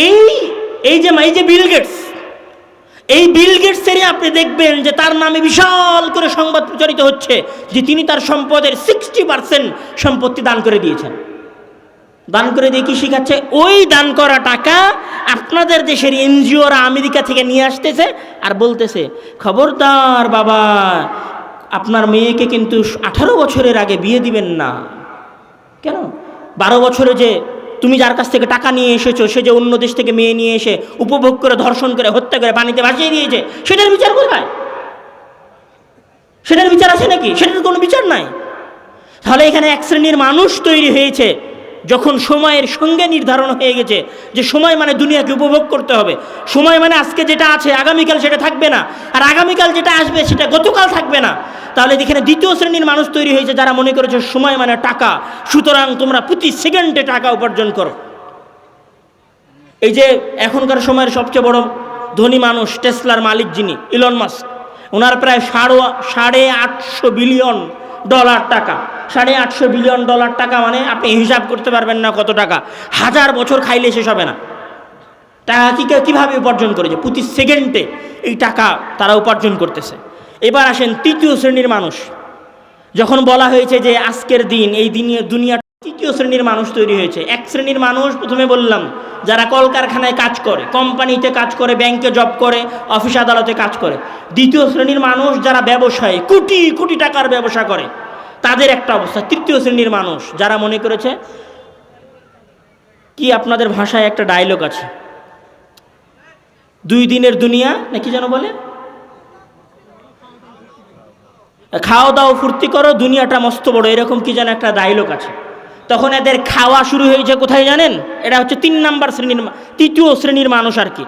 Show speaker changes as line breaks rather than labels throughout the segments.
এই এই যে বিল গেটস, এই বিল গেটসেরই আপনি দেখবেন যে তার নামে বিশাল করে সংবাদ প্রচারিত হচ্ছে যে তিনি তার সম্পদের 60% সম্পত্তি দান করে দিয়েছেন। দান করে দিয়ে কি শিখাচ্ছে? ওই দান করা টাকা আপনাদের দেশের এনজিওরা আমেরিকা থেকে নিয়ে আসতেছে আর বলতেছে, খবরদার বাবা, আপনার মেয়েকে কিন্তু 18 বছরের আগে বিয়ে দিবেন না। কেন? 12 বছরে যে তুমি যার কাছ থেকে টাকা নিয়ে এসেছো, সে যে অন্য দেশ থেকে মেয়ে নিয়ে এসে উপভোগ করে, ধর্ষণ করে, হত্যা করে, পানিতে ভাসিয়ে দিয়েছে, সেটার বিচার কোথায়? সেটার বিচার আছে নাকি? সেটার কোনো বিচার নাই। তাহলে এখানে এক শ্রেণীর মানুষ তৈরি হয়েছে, যখন সময়ের সঙ্গে নির্ধারণ হয়ে গেছে যে সময় মানে দুনিয়াকে উপভোগ করতে হবে, সময় মানে আজকে যেটা আছে আগামীকাল সেটা থাকবে না, আর আগামীকাল যেটা আসবে সেটা গতকাল থাকবে না। তাহলে এখানে দ্বিতীয় শ্রেণীর মানুষ তৈরি হয়েছে যারা মনে করেছে সময় মানে টাকা, সুতরাং তোমরা প্রতি সেকেন্ডে টাকা উপার্জন করো। এই যে এখনকার সময়ের সবচেয়ে বড় ধনী মানুষ, টেসলার মালিক যিনি, ইলন মাস্ক, ওনার প্রায় $850 বিলিয়ন টাকা। $850 বিলিয়ন টাকা মানে আপনি হিসাব করতে পারবেন না কত টাকা। 1000 বছর খাইলে শেষ হবে না। টাকা কীভাবে উপার্জন করেছে? প্রতি সেকেন্ডে এই টাকা তারা উপার্জন করতেছে। এবার আসেন তৃতীয় শ্রেণীর মানুষ। যখন বলা হয়েছে যে আজকের দিন, এই দিনের দুনিয়া, তৃতীয় শ্রেণীর মানুষ তৈরি হয়েছে। এক শ্রেণীর মানুষ প্রথমে বললাম যারা কলকারখানায় কাজ করে, কোম্পানিতে কাজ করে, ব্যাংকে জব করে, অফিস আদালতে কাজ করে। দ্বিতীয় শ্রেণীর মানুষ যারা ব্যবসায়ী, কোটি কোটি টাকার ব্যবসা করে, তাদের একটা অবস্থা। তৃতীয় শ্রেণীর মানুষ যারা মনে করেছে, কি আপনাদের ভাষায় একটা ডায়লগ আছে, 2 দিনের দুনিয়া নাকি যেন বলে, খাওয়া দাও ফুর্তি করো, দুনিয়াটা মস্ত বড়, এরকম কি যেন একটা ডায়লগ আছে। তখন এদের খাওয়া শুরু হয়েছে কোথায় জানেন? এটা হচ্ছে 3 নাম্বার শ্রেণীর, তৃতীয় শ্রেণীর মানুষ আর কি।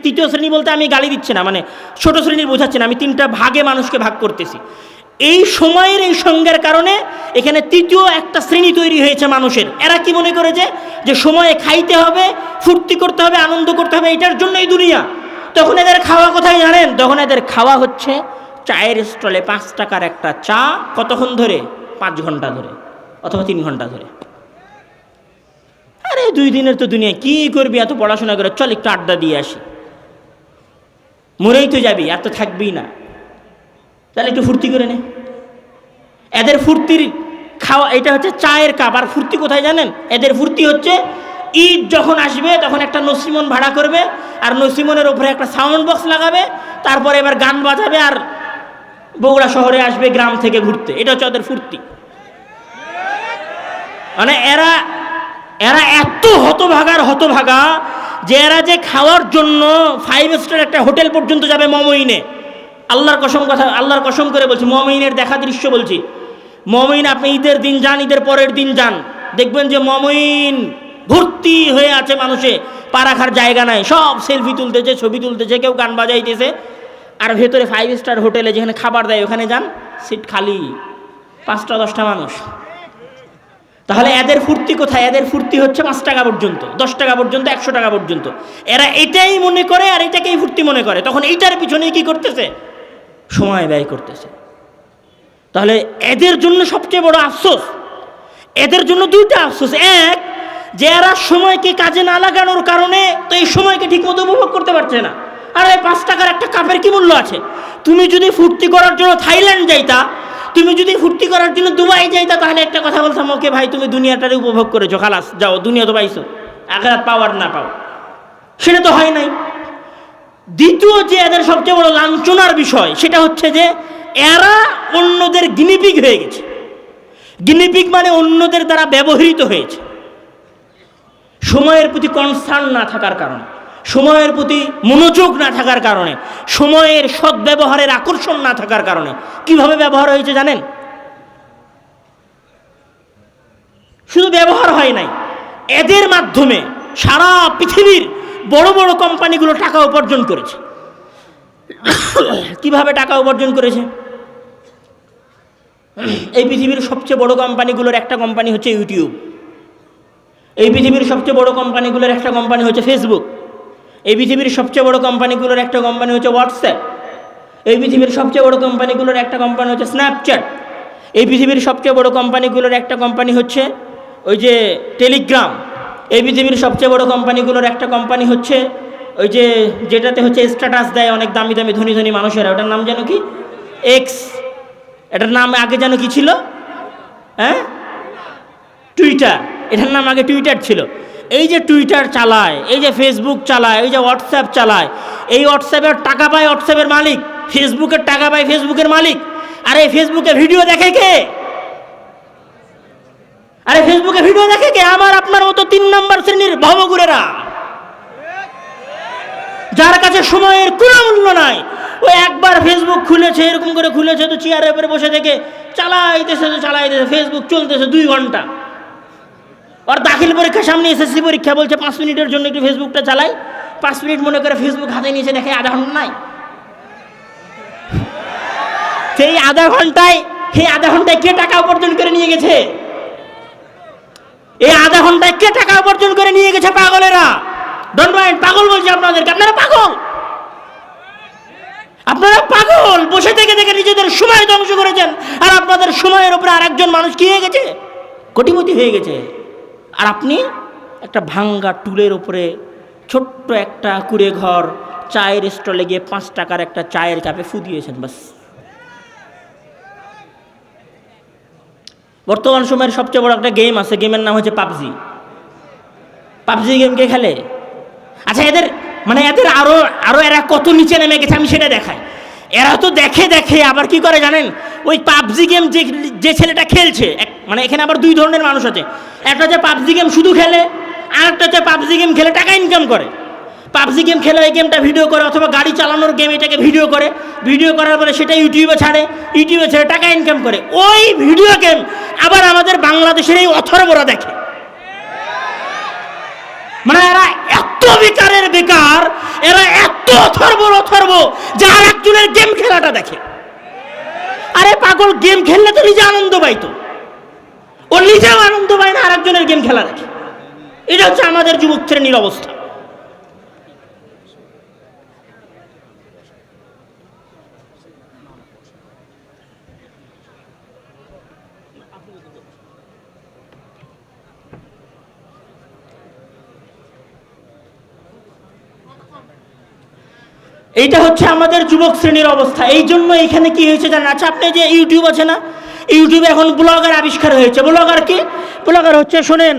তৃতীয় শ্রেণী বলতে আমি গালি দিচ্ছি না, মানে ছোট শ্রেণীর বোঝাচ্ছি না, আমি 3টা ভাগে মানুষকে ভাগ করতেছি। এই সময়ের এই সঙ্গের কারণে এখানে তৃতীয় একটা শ্রেণী তৈরি হয়েছে মানুষের। এরা কি মনে করেছে যে সময়ে খাইতে হবে, ফুর্তি করতে হবে, আনন্দ করতে হবে, এটার জন্যই দুনিয়া। তখন এদের খাওয়া কোথায় জানেন? তখন এদের খাওয়া হচ্ছে চায়ের স্টলে 5 টাকার একটা চা, কতক্ষণ ধরে? 5 ঘন্টা ধরে অথবা 3 ঘন্টা ধরে। আরে 2 দিনের তো দুনিয়া, কি করবি এত পড়াশোনা করে, চল একটু আড্ডা দিয়ে আসি, মরেই তো যাবি, আর তো থাকবেই না, তাহলে একটু ফুর্তি করে নে। এদের ফুর্তির খাওয়া এটা হচ্ছে চায়ের কাপ। আর ফুর্তি কোথায় জানেন? এদের ফুর্তি হচ্ছে ঈদ যখন আসবে তখন একটা নসিমন ভাড়া করবে, আর নসিমনের উপরে একটা সাউন্ড বক্স লাগাবে, তারপরে এবার গান বাজাবে, আর বগুড়া শহরে আসবে গ্রাম থেকে ঘুরতে। এটা হচ্ছে ওদের ফুর্তি। মানে এরা এত হতভাগা যে এরা যে খাওয়ার জন্য 5 স্টার একটা হোটেল পর্যন্ত যাবে মমইনে। আল্লাহর কসম করে বলছি, মমইনের দেখা দৃশ্য বলছি। মমইন আপনি ঈদের দিন যান, ঈদের পরের দিন যান, দেখবেন যে মমইন ভর্তি হয়ে আছে মানুষে, পা রাখার জায়গা নাই, সব সেলফি তুলতেছে, ছবি তুলতেছে, কেউ গান বাজাইতেছে। আর ভেতরে 5 স্টার হোটেলে যেখানে খাবার দেয় ওখানে যান, সিট খালি, 5টা-10টা মানুষ। তাহলে এদের ফুর্তি কোথায়? এদের ফুর্তি হচ্ছে 5 টাকা পর্যন্ত, 10 টাকা পর্যন্ত, 100 টাকা পর্যন্ত। এরা এটাই মনে করে আর এটাকেই ফুর্তি মনে করে। তখন এইটার পিছনেই কি করতেছে? সময় ব্যয় করতেছে। তাহলে এদের জন্য সবচেয়ে বড় আফসোস, এদের জন্য 2টা আফসোস। এক, যে এরা সময়কে কাজে না লাগানোর কারণে তো এই সময়কে ঠিকমতো উপভোগ করতে পারছে না। আর এই 5 টাকার একটা কাপের কি মূল্য আছে? তুমি যদি ফুর্তি করার জন্য থাইল্যান্ড যাইতা, তুমি যদি ফুর্তি করার জন্য দুবাই যাইতা, তাহলে একটা কথা বলতাম, ওকে ভাই তুমি দুনিয়াটারে উপভোগ করেছো, খালাস, যাও, দুনিয়া তো পাইছো, আখিরাত পাও আর না পাও। সেটা তো হয় নাই। দ্বিতীয় যে এদের সবচেয়ে বড় লাঞ্ছনার বিষয়, সেটা হচ্ছে যে এরা অন্যদের গিনিপিগ হয়ে গেছে। গিনিপিগ মানে অন্যদের দ্বারা ব্যবহৃত হয়েছে। সময়ের প্রতি কনসার্ন না থাকার কারণে, সময়ের প্রতি মনোযোগ না থাকার কারণে, সময়ের সদ্ব্যবহারের আকর্ষণ না থাকার কারণে কিভাবে ব্যবহার হয়েছে জানেন? শুধু ব্যবহার হয় নাই, এদের মাধ্যমে সারা পৃথিবীর বড় বড় কোম্পানিগুলো টাকা উপার্জন করেছে। কিভাবে টাকা উপার্জন করেছে? এই পৃথিবীর সবচেয়ে বড় কোম্পানিগুলোর একটা কোম্পানি হচ্ছে ইউটিউব, এই পৃথিবীর সবচেয়ে বড় কোম্পানিগুলোর একটা কোম্পানি হচ্ছে ফেসবুক, এই পৃথিবীর সবচেয়ে বড় কোম্পানিগুলোর একটা কোম্পানি হচ্ছে হোয়াটসঅ্যাপ, এই পৃথিবীর সবচেয়ে বড় কোম্পানিগুলোর একটা কোম্পানি হচ্ছে স্ন্যাপচ্যাট, এই পৃথিবীর সবচেয়ে বড় কোম্পানিগুলোর একটা কোম্পানি হচ্ছে ওই যে টেলিগ্রাম, এই পৃথিবীর সবচেয়ে বড় কোম্পানিগুলোর একটা কোম্পানি হচ্ছে ওই যে যেটাতে হচ্ছে স্ট্যাটাস দেয় অনেক দামি দামি ধনী ধনী মানুষেরা, ওটার নাম যেন কি, এক্স। এটার নাম আগে যেন কি ছিল, হ্যাঁ, টুইটার। এটার নাম আগে টুইটার ছিল। এই যে টুইটার চালায়, এই যে ফেসবুক চালায়, এই যে হোয়াটসঅ্যাপ চালায়, এই হোয়াটসঅ্যাপের টাকা পায় হোয়াটসঅ্যাপের মালিক, ফেসবুকের টাকা পায় ফেসবুকের মালিক। আর এই ফেসবুকে ভিডিও দেখে কে? আরে ফেসবুকে ভিডিও দেখে কে? আমার আপনার মতো 3 নম্বর শ্রেণীর ভবঘুরেরা, যার কাছে সময়ের কোনো মূল্য নাই। ও একবার ফেসবুক খুলেছে, এরকম করে খুলেছে তো চেয়ারের উপরে বসে থেকে চালাইতেছে তো চালাইতেছে, ফেসবুক চলতেছে 2 ঘন্টা। আর দাখিল পরীক্ষার সামনে এসএসসি পরীক্ষা, বলছে 5 মিনিটের জন্য একটু ফেসবুকটা চালাই। 5 মিনিট মনে করে ফেসবুক হাতে নিয়েছে, দেখে আধা ঘন্টা নাই। সেই আধা ঘন্টায় কে টাকা উপার্জন করে নিয়ে গেছে? এই আধা ঘন্টায় কে টাকা উপার্জন করে নিয়ে গেছে? পাগলেরা। ডোন্ট মাইন্ড, পাগল বলছে আপনাদেরকে। আপনারা পাগল, আপনারা পাগল। বসে থেকে থেকে নিজেদের সময় ধ্বংস করেছেন, আর আপনাদের সময়ের উপরে আরেকজন মানুষ কি হয়ে গেছে? কোটিপতি হয়ে গেছে। আর আপনি একটা ভাঙ্গা টুলের উপরে ছোট্ট একটা কুড়ে ঘর, চায়ের স্টলে গিয়ে 5 টাকার একটা চায়ের কাপে ফু দিয়েছেন, বাস। বর্তমান সময়ের সবচেয়ে বড় একটা গেম আছে, গেমের নাম হচ্ছে পাবজি। পাবজি গেম কে খেলে? আচ্ছা, এদের আরো এরা কত নিচে নেমে গেছে আমি সেটা দেখাই। এরা তো দেখে আবার কি করে জানেন? ওই পাবজি গেম যে ছেলেটা খেলছে, মানে এখানে আবার 2 ধরনের মানুষ আছে। একটা হচ্ছে পাবজি গেম শুধু খেলে, আর একটা হচ্ছে পাবজি গেম খেলে টাকা ইনকাম করে। পাবজি গেম খেলে এই গেমটা ভিডিও করে, অথবা গাড়ি চালানোর গেম এটাকে ভিডিও করে, ভিডিও করার পরে সেটা ইউটিউবে ছাড়ে টাকা ইনকাম করে। ওই ভিডিও গেম আবার আমাদের বাংলাদেশের এই অথর্বরা দেখে। মানে এরা এত বেকার, এরা এত অথর্ব যে আর একজনের গেম খেলাটা দেখে। আরে পাগল, গেম খেললে তো নিজে আনন্দ পাইতো, ও নিজেও আনন্দ পায় না, আর একজনের গেম খেলা দেখে। এটা হচ্ছে আমাদের যুবক শ্রেণীর অবস্থা। এইটা হচ্ছে আমাদের যুবক শ্রেণীর অবস্থা। এই জন্য এখানে কি হয়েছে জানেন? আচ্ছা, আপনি যে ইউটিউব আছে না, ইউটিউবে এখন ব্লগার আবিষ্কার হয়েছে। ব্লগার কি? ব্লগার হচ্ছে, শোনেন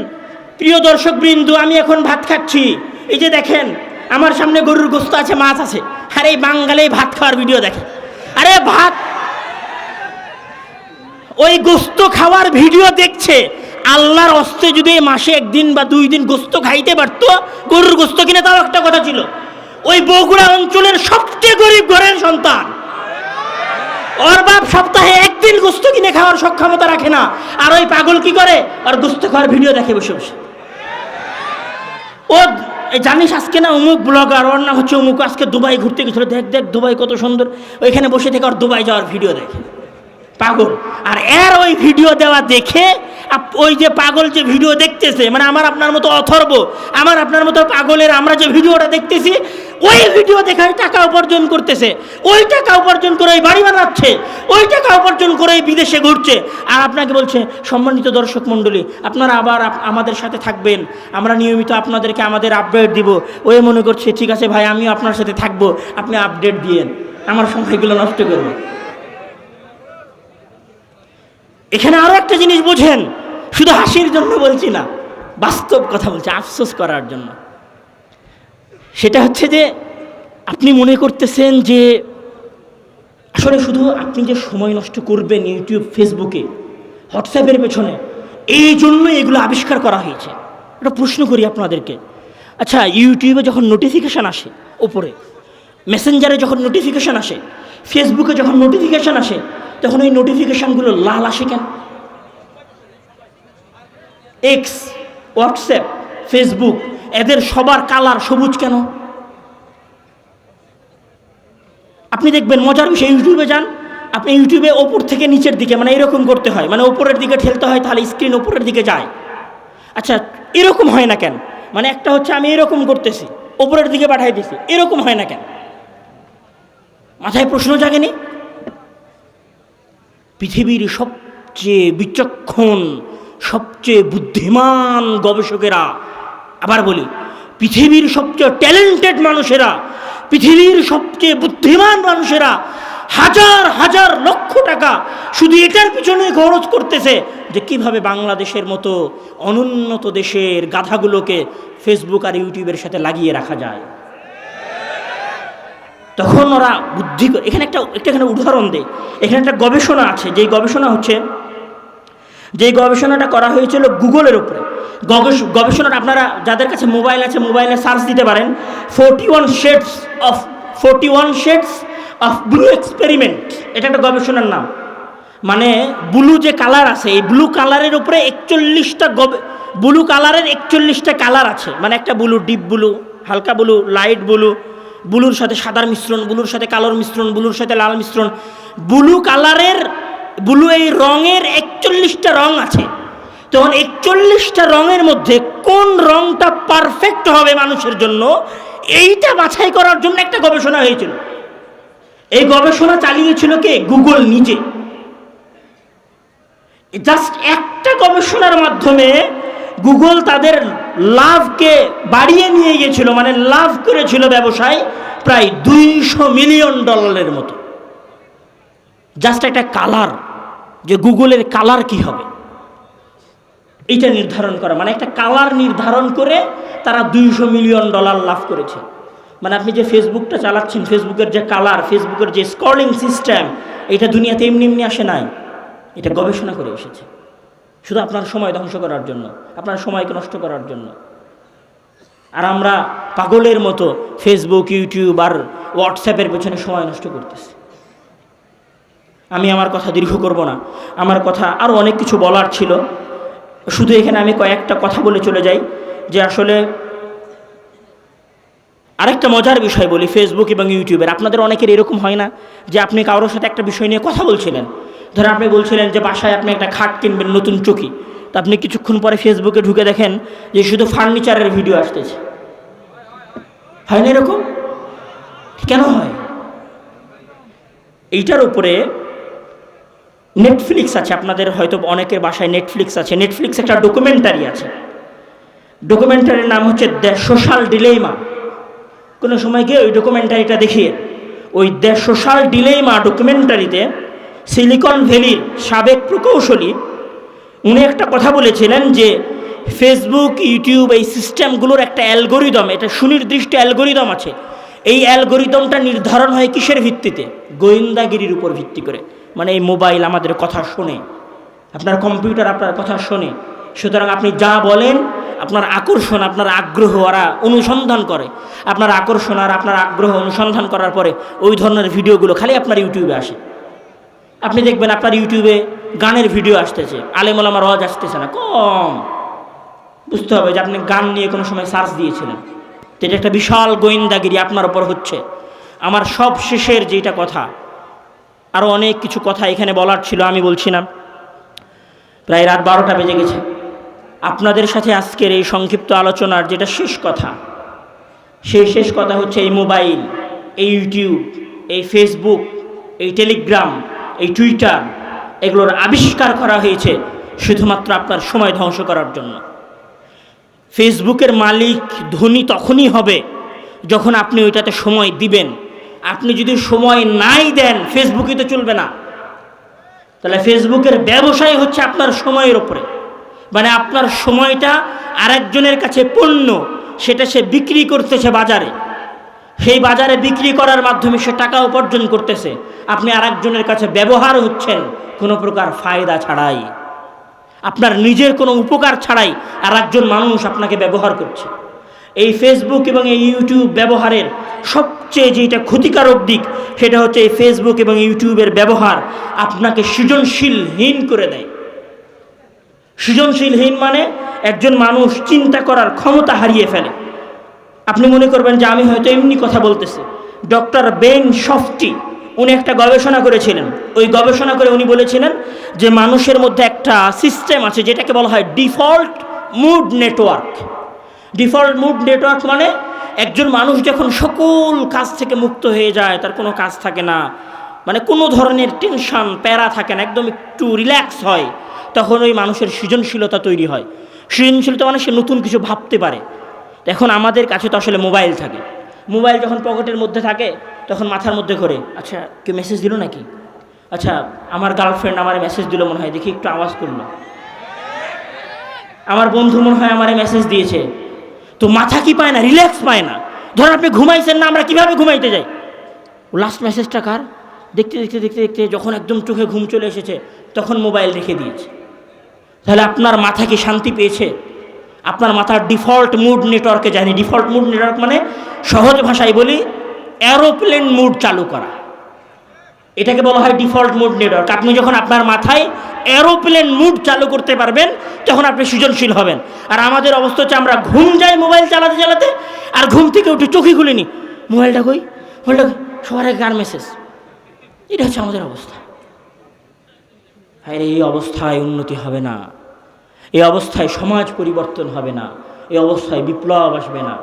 প্রিয় দর্শক বৃন্দ, আমি এখন ভাত খাচ্ছি, এই যে দেখেন আমার সামনে গরুর গোস্ত আছে, মাছ আছে। আর এই বাঙালি ভাত খাওয়ার ভিডিও দেখে। আরে ভাত, ওই গোস্ত খাওয়ার ভিডিও দেখছে। আল্লাহর হস্তে যদি মাসে 1 দিন বা 2 দিন গোস্ত খাইতে পারতো, গরুর গোস্ত কিনে, তাও একটা কথা ছিল। ওই বগুড়া অঞ্চলের সবচেয়ে গরিব ঘরের সন্তান, ওর বাপ সপ্তাহে 1 দিন গোস্ত কিনে খাওয়ার সক্ষমতা রাখে না। আর ওই পাগল কি করে? আর গোস্ত খাওয়ার ভিডিও দেখে বসে বসে। ও জানিস আজকে না অমুক ব্লগার, ওর নাম হচ্ছে অমুক, আজকে দুবাই ঘুরতে গেছিল, দেখ দুবাই কত সুন্দর। ওইখানে বসে থেকে ওর দুবাই যাওয়ার ভিডিও দেখে, পাগল। আর এর ওই ভিডিও দেওয়া দেখে ওই যে পাগল যে ভিডিও দেখতেছে, মানে আমার আপনার মতো অথর্ব, আমার আপনার মতো পাগলের আমরা যে ভিডিওটা দেখতেছি, ওই ভিডিও দেখায় টাকা উপার্জন করতেছে। ওই টাকা উপার্জন করে ওই বাড়ি বানাচ্ছে, ওই টাকা উপার্জন করে ওই বিদেশে ঘুরছে। আর আপনাকে বলছে, সম্মানিত দর্শক মণ্ডলী, আপনারা আবার আমাদের সাথে থাকবেন, আমরা নিয়মিত আপনাদেরকে আমাদের আপডেট দিব। ওই মনে করছে ঠিক আছে ভাই, আমিও আপনার সাথে থাকবো, আপনি আপডেট দিয়েন, আমার সময়গুলো নষ্ট করবো। এখানে আরো একটা জিনিস বোঝেন, শুধু হাসির জন্য বলছি না, বাস্তব কথা বলছি, আফসোস করার জন্য। সেটা হচ্ছে যে আপনি মনে করতেছেন যে আসলে শুধু আপনি যে সময় নষ্ট করবেন ইউটিউব, ফেসবুকে, হোয়াটসঅ্যাপের পেছনে, এই জন্য এগুলো আবিষ্কার করা হয়েছে। একটা প্রশ্ন করি আপনাদেরকে, আচ্ছা ইউটিউবে যখন নোটিফিকেশান আসে ওপরে, মেসেঞ্জারে যখন নোটিফিকেশান আসে, ফেসবুকে যখন নোটিফিকেশান আসে, তখন ওই নোটিফিকেশানগুলো লাল আসে কেন? এক্স, হোয়াটসঅ্যাপ, ফেসবুক, এদের সবার কালার সবুজ কেন? আপনি দেখবেন মজার বিষয়, ইউটিউবে যান আপনি, ইউটিউবে ওপর থেকে নিচের দিকে, মানে এরকম করতে হয়, মানে ওপরের দিকে ঠেলতে হয়, তাহলে স্ক্রিন ওপরের দিকে যায়। আচ্ছা এরকম হয় না কেন? মানে একটা হচ্ছে আমি এরকম করতেছি, ওপরের দিকে পাঠাই দিছি, এরকম হয় না কেন? মাথায় প্রশ্ন জাগেনি? পৃথিবীর সবচেয়ে বিচক্ষণ, সবচেয়ে বুদ্ধিমান গবেষকেরা আবার বলি, পৃথিবীর সবচেয়ে ট্যালেন্টেড মানুষেরা, পৃথিবীর সবচেয়ে বুদ্ধিমান মানুষেরা হাজার হাজার লক্ষ টাকা শুধু এটার পিছনে খরচ করতেছে যে কিভাবে বাংলাদেশের মতো অনুন্নত দেশের গাধাগুলোকে ফেসবুক আর ইউটিউবের সাথে লাগিয়ে রাখা যায়। তখন ওরা বুদ্ধি করে, এখানে এখানে উদাহরণ দেয়, এখানে একটা গবেষণা আছে, যেই গবেষণা হচ্ছে, যেই গবেষণাটা করা হয়েছিল গুগলের উপরে। গবেষণাটা আপনারা যাদের কাছে মোবাইল আছে, মোবাইলে সার্চ দিতে পারেন 41 শেডস অফ ব্লু এক্সপেরিমেন্ট। এটা একটা গবেষণার নাম। মানে ব্লু যে কালার আছে, এই ব্লু কালারের উপরে 41টা ব্লু কালারের 41টা কালার আছে। মানে একটা ব্লু, ডিপ ব্লু, হালকা ব্লু, লাইট ব্লু, ব্লুর সাথে সাদার মিশ্রণ, ব্লুর সাথে কালোর মিশ্রণ, ব্লুর সাথে লাল মিশ্রণ, ব্লু কালারের, ব্লু এই রঙের 41টা রং আছে। তখন 41টা রঙের মধ্যে কোন রংটা পারফেক্ট হবে মানুষের জন্য, এইটা বাছাই করার জন্য একটা গবেষণা হয়েছিল। এই গবেষণা চালিয়েছিল কে? গুগল নিজে। জাস্ট একটা গবেষণার মাধ্যমে গুগল তাদের লাভকে বাড়িয়ে নিয়ে গিয়েছিল, মানে লাভ করেছিল ব্যবসায় প্রায় $200 মিলিয়ন মতো। জাস্ট একটা কালার, যে গুগলের কালার কি হবে এইটা নির্ধারণ করা, মানে একটা কালার নির্ধারণ করে তারা $200 মিলিয়ন লাভ করেছে। মানে আপনি যে ফেসবুকটা চালাচ্ছেন, ফেসবুকের যে কালার, ফেসবুকের যে স্ক্রলিং সিস্টেম, এটা দুনিয়াতে এমনি এমনি আসে নাই, এটা গবেষণা করে এসেছে শুধু আপনার সময় ধ্বংস করার জন্য, আপনার সময়কে নষ্ট করার জন্য। আর আমরা পাগলের মতো ফেসবুক, ইউটিউব আর হোয়াটসঅ্যাপের পেছনে সময় নষ্ট করতেছি। আমি আমার কথা দীর্ঘ করব না, আমার কথা আরও অনেক কিছু বলার ছিল, শুধু এখানে আমি কয়েকটা কথা বলে চলে যাই। যে আসলে আরেকটা মজার বিষয় বলি, ফেসবুক এবং ইউটিউবের, আপনাদের অনেকের এরকম হয় না যে আপনি কারোর সাথে একটা বিষয় নিয়ে কথা বলছিলেন, ধরেন আপনি বলছিলেন যে বাসায় আপনি একটা খাট কিনবেন, নতুন চৌকি, তো আপনি কিছুক্ষণ পরে ফেসবুকে ঢুকে দেখেন যে শুধু ফার্নিচারের ভিডিও আসতেছে। হয় না এরকম? কেন হয়? এইটার উপরে নেটফ্লিক্স আছে, আপনাদের হয়তো অনেকের বাসায় নেটফ্লিক্স আছে। নেটফ্লিক্স একটা ডকুমেন্টারি আছে, ডকুমেন্টারির নাম হচ্ছে দ্য সোশ্যাল ডিলেমা। কোনো সময় গিয়ে ওই ডকুমেন্টারিটা দেখিয়ে, ওই দ্য সোশ্যাল ডিলেমা ডকুমেন্টারিতে সিলিকন ভ্যালির সাবেক প্রকৌশলী উনি একটা কথা বলেছিলেন যে ফেসবুক, ইউটিউব এই সিস্টেমগুলোর একটা অ্যালগোরিদম, এটা সুনির্দিষ্ট অ্যালগোরিদম আছে। এই অ্যালগোরিদমটা নির্ধারণ হয় কিসের ভিত্তিতে? গোয়েন্দাগিরির উপর ভিত্তি করে। মানে এই মোবাইল আমাদের কথা শোনে, আপনার কম্পিউটার আপনার কথা শোনে, সুতরাং আপনি যা বলেন আপনার আকর্ষণ, আপনার আগ্রহ ওরা অনুসন্ধান করে। আপনার আকর্ষণ আর আপনার আগ্রহ অনুসন্ধান করার পরে ওই ধরনের ভিডিওগুলো খালি আপনার ইউটিউবে আসে। আপনি দেখবেন আপনার ইউটিউবে গানের ভিডিও আসতেছে, আলেম ওলামার আওয়াজ আসতেছে না, কম। বুঝতে হবে যে আপনি গান নিয়ে কোনো সময় সার্চ দিয়েছিলেন, তো এটা একটা বিশাল গোয়েন্দাগিরি আপনার ওপর হচ্ছে। আমার সব শেষের যেটা কথা, আরও অনেক কিছু কথা এখানে বলার ছিল, আমি বলছি না, প্রায় রাত 12টা বেজে গেছে। আপনাদের সাথে আজকের এই সংক্ষিপ্ত আলোচনার যেটা শেষ কথা, সেই শেষ কথা হচ্ছে এই মোবাইল, এই ইউটিউব, এই ফেসবুক, এই টেলিগ্রাম, এই টুইটার, এগুলোর আবিষ্কার করা হয়েছে শুধুমাত্র আপনার সময় ধ্বংস করার জন্য। ফেসবুকের মালিক ধনী তখনই হবে যখন আপনি ওইটাতে সময় দিবেন। আপনি যদি সময় নাই দেন, ফেসবুকই তো চলবে না। তাহলে ফেসবুকের ব্যবসায় হচ্ছে আপনার সময়ের ওপরে, মানে আপনার সময়টা আরেকজনের কাছে পণ্য, সেটা সে বিক্রি করতেছে বাজারে, সেই বাজারে বিক্রি করার মাধ্যমে সে টাকা উপার্জন করতেছে। আপনি আরেকজনের কাছে ব্যবহার হচ্ছেন কোনো প্রকার ফায়দা ছাড়াই, আপনার নিজের কোনো উপকার ছাড়াই আরেকজন মানুষ আপনাকে ব্যবহার করছে। এই ফেসবুক এবং এই ইউটিউব ব্যবহারের সবচেয়ে যেটা ক্ষতিকারক দিক, সেটা হচ্ছে এই ফেসবুক এবং ইউটিউবের ব্যবহার আপনাকে সৃজনশীলহীন করে দেয়। সৃজনশীলহীন মানে একজন মানুষ চিন্তা করার ক্ষমতা হারিয়ে ফেলে। আপনি মনে করবেন যে আমি হয়তো এমনি কথা বলতেছি। ডক্টর বেন শফটি উনি একটা গবেষণা করেছিলেন। ওই গবেষণা করে উনি বলেছিলেন যে মানুষের মধ্যে একটা সিস্টেম আছে যেটাকে বলা হয় default mode network. Default mode network মানে একজন মানুষ যখন সকল কাজ থেকে মুক্ত হয়ে যায়, তার কোনো কাজ থাকে না, মানে কোনো ধরনের টেনশন প্যারা থাকে না, একদম একটু রিল্যাক্স হয়, তখন ওই মানুষের সৃজনশীলতা তৈরি হয়। সৃজনশীলতা মানে সে নতুন কিছু ভাবতে পারে, এখন আমাদের কাছে তো আসলে মোবাইল থাকে, মোবাইল যখন পকেটের মধ্যে থাকে তখন মাথার মধ্যে করে, আচ্ছা কেউ মেসেজ দিল নাকি, আচ্ছা আমার গার্লফ্রেন্ড আমার মেসেজ দিল মনে হয়, দেখি একটু আওয়াজ করলো, আমার বন্ধু মনে হয় আমার মেসেজ দিয়েছে। তো মাথা কি পায় না, রিল্যাক্স পায় না। ধর আপনি ঘুমাইছেন না, আমরা কিভাবে ঘুমাইতে যাই, লাস্ট মেসেজটা কার, দেখতে দেখতে দেখতে দেখতে যখন একদম চোখে ঘুম চলে এসেছে তখন মোবাইল রেখে দিয়েছে। তাহলে আপনার মাথা কি শান্তি পেয়েছে? আপনার মাথার ডিফল্ট মুড নেটওয়ার্কে যায়নি। ডিফল্ট মুড নেটওয়ার্ক মানে সহজ ভাষায় বলি এরোপ্লেন মুড চালু করা, এটাকে বলা হয় ডিফল্ট মুড নেটওয়ার্ক। আপনি যখন আপনার মাথায় এরোপ্লেন মুড চালু করতে পারবেন তখন আপনি সৃজনশীল হবেন। আর আমাদের অবস্থা হচ্ছে আমরা ঘুম যাই মোবাইল চালাতে চালাতে, আর ঘুম থেকে উঠে চোখই খুলিনি, মোবাইলটা কই, মোবাইলটা সবার আগে কার মেসেজ, এটা হচ্ছে আমাদের অবস্থা। হ্যাঁ, এই অবস্থায় উন্নতি হবে না, এই অবস্থায় সমাজ পরিবর্তন হবে না, এই অবস্থায় বিপ্লব আসবে না,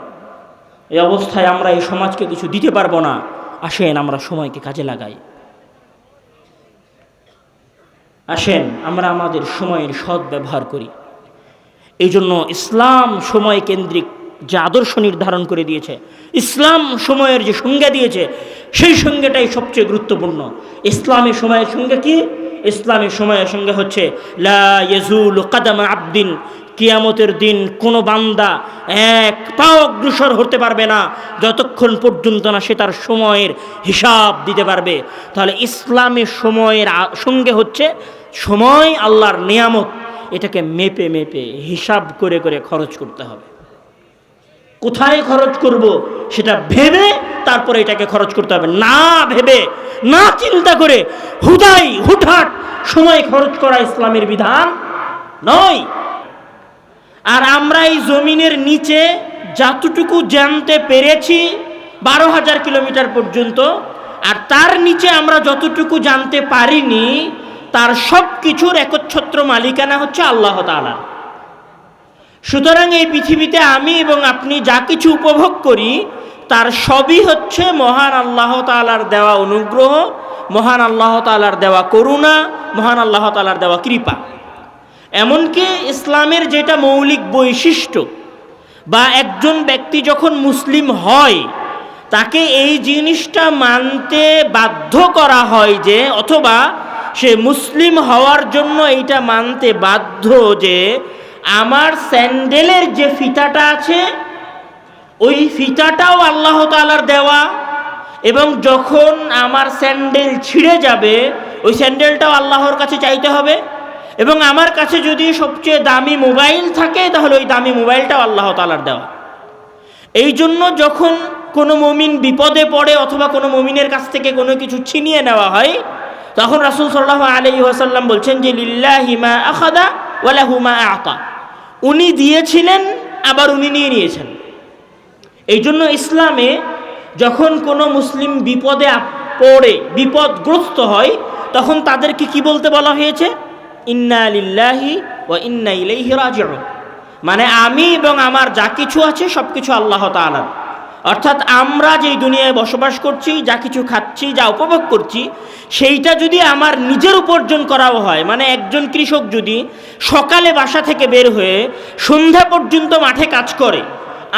এই অবস্থায় আমরা এই সমাজকে কিছু দিতে পারবো না। আসেন আমরা সময়কে কাজে লাগাই, আসেন আমরা আমাদের সময়ের সৎ ব্যবহার করি। এই জন্য ইসলাম সময় কেন্দ্রিক যে আদর্শ নির্ধারণ করে দিয়েছে, ইসলাম সময়ের যে সংজ্ঞা দিয়েছে সেই সংজ্ঞাটাই সবচেয়ে গুরুত্বপূর্ণ। ইসলামের সময়ের সংজ্ঞা কি? ইসলামের সময়ের সংজ্ঞা হচ্ছে লা ইয়াজুল কদম আবদিন, কিয়ামতের দিন কোনো বান্দা এক পাও অগ্রসর হতে পারবে না যতক্ষণ পর্যন্ত না সে তার সময়ের হিসাব দিতে পারবে। তাহলে ইসলামের সময়ের সঙ্গে হচ্ছে সময় আল্লাহর নিয়ামত, এটাকে মেপে মেপে হিসাব করে করে খরচ করতে হবে। কোথায় খরচ করব সেটা ভেবে তারপরে এটাকে খরচ করতে হবে, না ভেবে না চিন্তা করে হুদাই হুটহাট সময় খরচ করা ইসলামের বিধান নয়। আর আমরা এই জমিনের নিচে যতটুকু জানতে পেরেছি 12,000 কিলোমিটার পর্যন্ত, আর তার নিচে আমরা যতটুকু জানতে পারিনি তার সব কিছুর একচ্ছত্র মালিকানা হচ্ছে আল্লাহ তাআলা। সুতরাং এই পৃথিবীতে আমি এবং আপনি যা কিছু উপভোগ করি তার সবই হচ্ছে মহান আল্লাহ তাআলার দেওয়া অনুগ্রহ, মহান আল্লাহ তাআলার দেওয়া করুণা, মহান আল্লাহ তাআলার দেওয়া কৃপা। এমনকি ইসলামের যেটা মৌলিক বৈশিষ্ট্য, বা একজন ব্যক্তি যখন মুসলিম হয় তাকে এই জিনিসটা মানতে বাধ্য করা হয় যে, অথবা সে মুসলিম হওয়ার জন্য এইটা মানতে বাধ্য যে আমার স্যান্ডেলের যে ফিতাটা আছে ওই ফিতাটাও আল্লাহ তাআলার দেওয়া, এবং যখন আমার স্যান্ডেল ছিঁড়ে যাবে ওই স্যান্ডেলটাও আল্লাহর কাছে চাইতে হবে, এবং আমার কাছে যদি সবচেয়ে দামি মোবাইল থাকে তাহলে ওই দামি মোবাইলটাও আল্লাহ তাআলার দেওয়া। এই জন্য যখন কোনো মুমিন বিপদে পড়ে অথবা কোনো মুমিনের কাছ থেকে কোনো কিছু ছিনিয়ে নেওয়া হয় তখন রাসূল সাল্লাল্লাহু আলাইহি ওয়াসাল্লাম বলছেন যে লিল্লাহি মা আখাযা ওয়া লাহু মা আ'তা, উনি দিয়েছিলেন আবার উনি নিয়ে নিয়েছেন। এই জন্য ইসলামে যখন কোনো মুসলিম বিপদে পড়ে বিপদগ্রস্ত হয় তখন তাদেরকে কি বলতে বলা হয়েছে? ইন্না লিল্লাহি ওয়া ইন্না ইলাইহি রাজিউন, মানে আমি এবং আমার যা কিছু আছে সব কিছু আল্লাহ তাআলার। অর্থাৎ আমরা যেই দুনিয়ায় বসবাস করছি, যা কিছু খাচ্ছি, যা উপভোগ করছি, সেইটা যদি আমার নিজের উপার্জন করাও হয়, মানে একজন কৃষক যদি সকালে বাসা থেকে বের হয়ে সন্ধ্যা পর্যন্ত মাঠে কাজ করে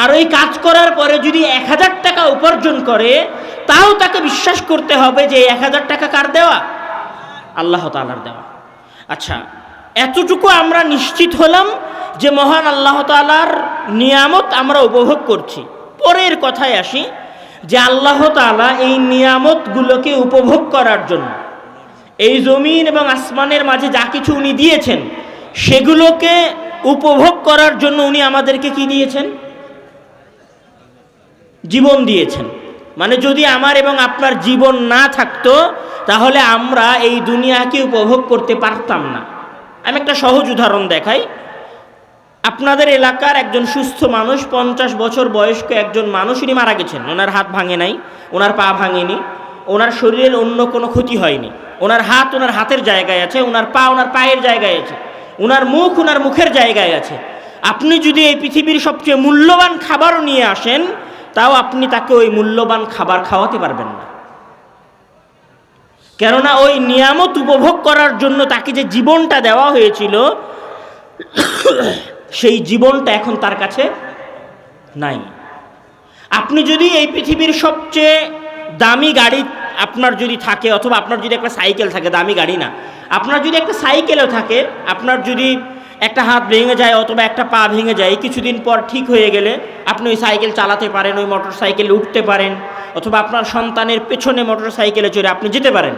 আর ওই কাজ করার পরে যদি 1000 টাকা উপার্জন করে, তাও তাকে বিশ্বাস করতে হবে যে 1000 টাকা কার দেওয়া? আল্লাহ তাআলার দেওয়া। আচ্ছা, এতটুকু আমরা নিশ্চিত হলাম যে মহান আল্লাহ তাআলার নিয়ামত আমরা উপভোগ করছি। পরের কথায় আসি যে আল্লাহ তাআলা এই নিয়ামতগুলোকে উপভোগ করার জন্য এই জমিন এবং আসমানের মাঝে যা কিছু উনি দিয়েছেন সেগুলোকে উপভোগ করার জন্য উনি আমাদেরকে কি দিয়েছেন? জীবন দিয়েছেন। মানে যদি আমার এবং আপনার জীবন না থাকতো তাহলে আমরা এই দুনিয়াকে উপভোগ করতে পারতাম না। আমি একটা সহজ উদাহরণ দেখাই। আপনাদের এলাকার একজন সুস্থ মানুষ, 50 বছর বয়স্ক একজন মানুষ, উনি মারা গেছেন। ওনার হাত ভাঙে নাই, ওনার পা ভাঙেনি, ওনার শরীরের অন্য কোনো ক্ষতি হয়নি। ওনার হাত ওনার হাতের জায়গায় আছে, ওনার পা ওনার পায়ের জায়গায় আছে, ওনার মুখ ওনার মুখের জায়গায় আছে। আপনি যদি এই পৃথিবীর সবচেয়ে মূল্যবান খাবারও নিয়ে আসেন তাও আপনি তাকে ওই মূল্যবান খাবার খাওয়াতে পারবেন না, কেননা ওই নিয়ামত উপভোগ করার জন্য তাকে যে জীবনটা দেওয়া হয়েছিল সেই জীবনটা এখন তার কাছে নাই। আপনি যদি এই পৃথিবীর সবচেয়ে দামি গাড়ি আপনার যদি থাকে, অথবা আপনার যদি একটা সাইকেল থাকে, দামি গাড়ি না, আপনার যদি একটা সাইকেলও থাকে, আপনার যদি একটা হাত ভেঙে যায় অথবা একটা পা ভেঙে যায়, কিছুদিন পর ঠিক হয়ে গেলে আপনি ওই সাইকেল চালাতে পারেন, ওই মোটর সাইকেলে উঠতে পারেন, অথবা আপনার সন্তানের পেছনে মোটর সাইকেলে চড়ে আপনি যেতে পারেন।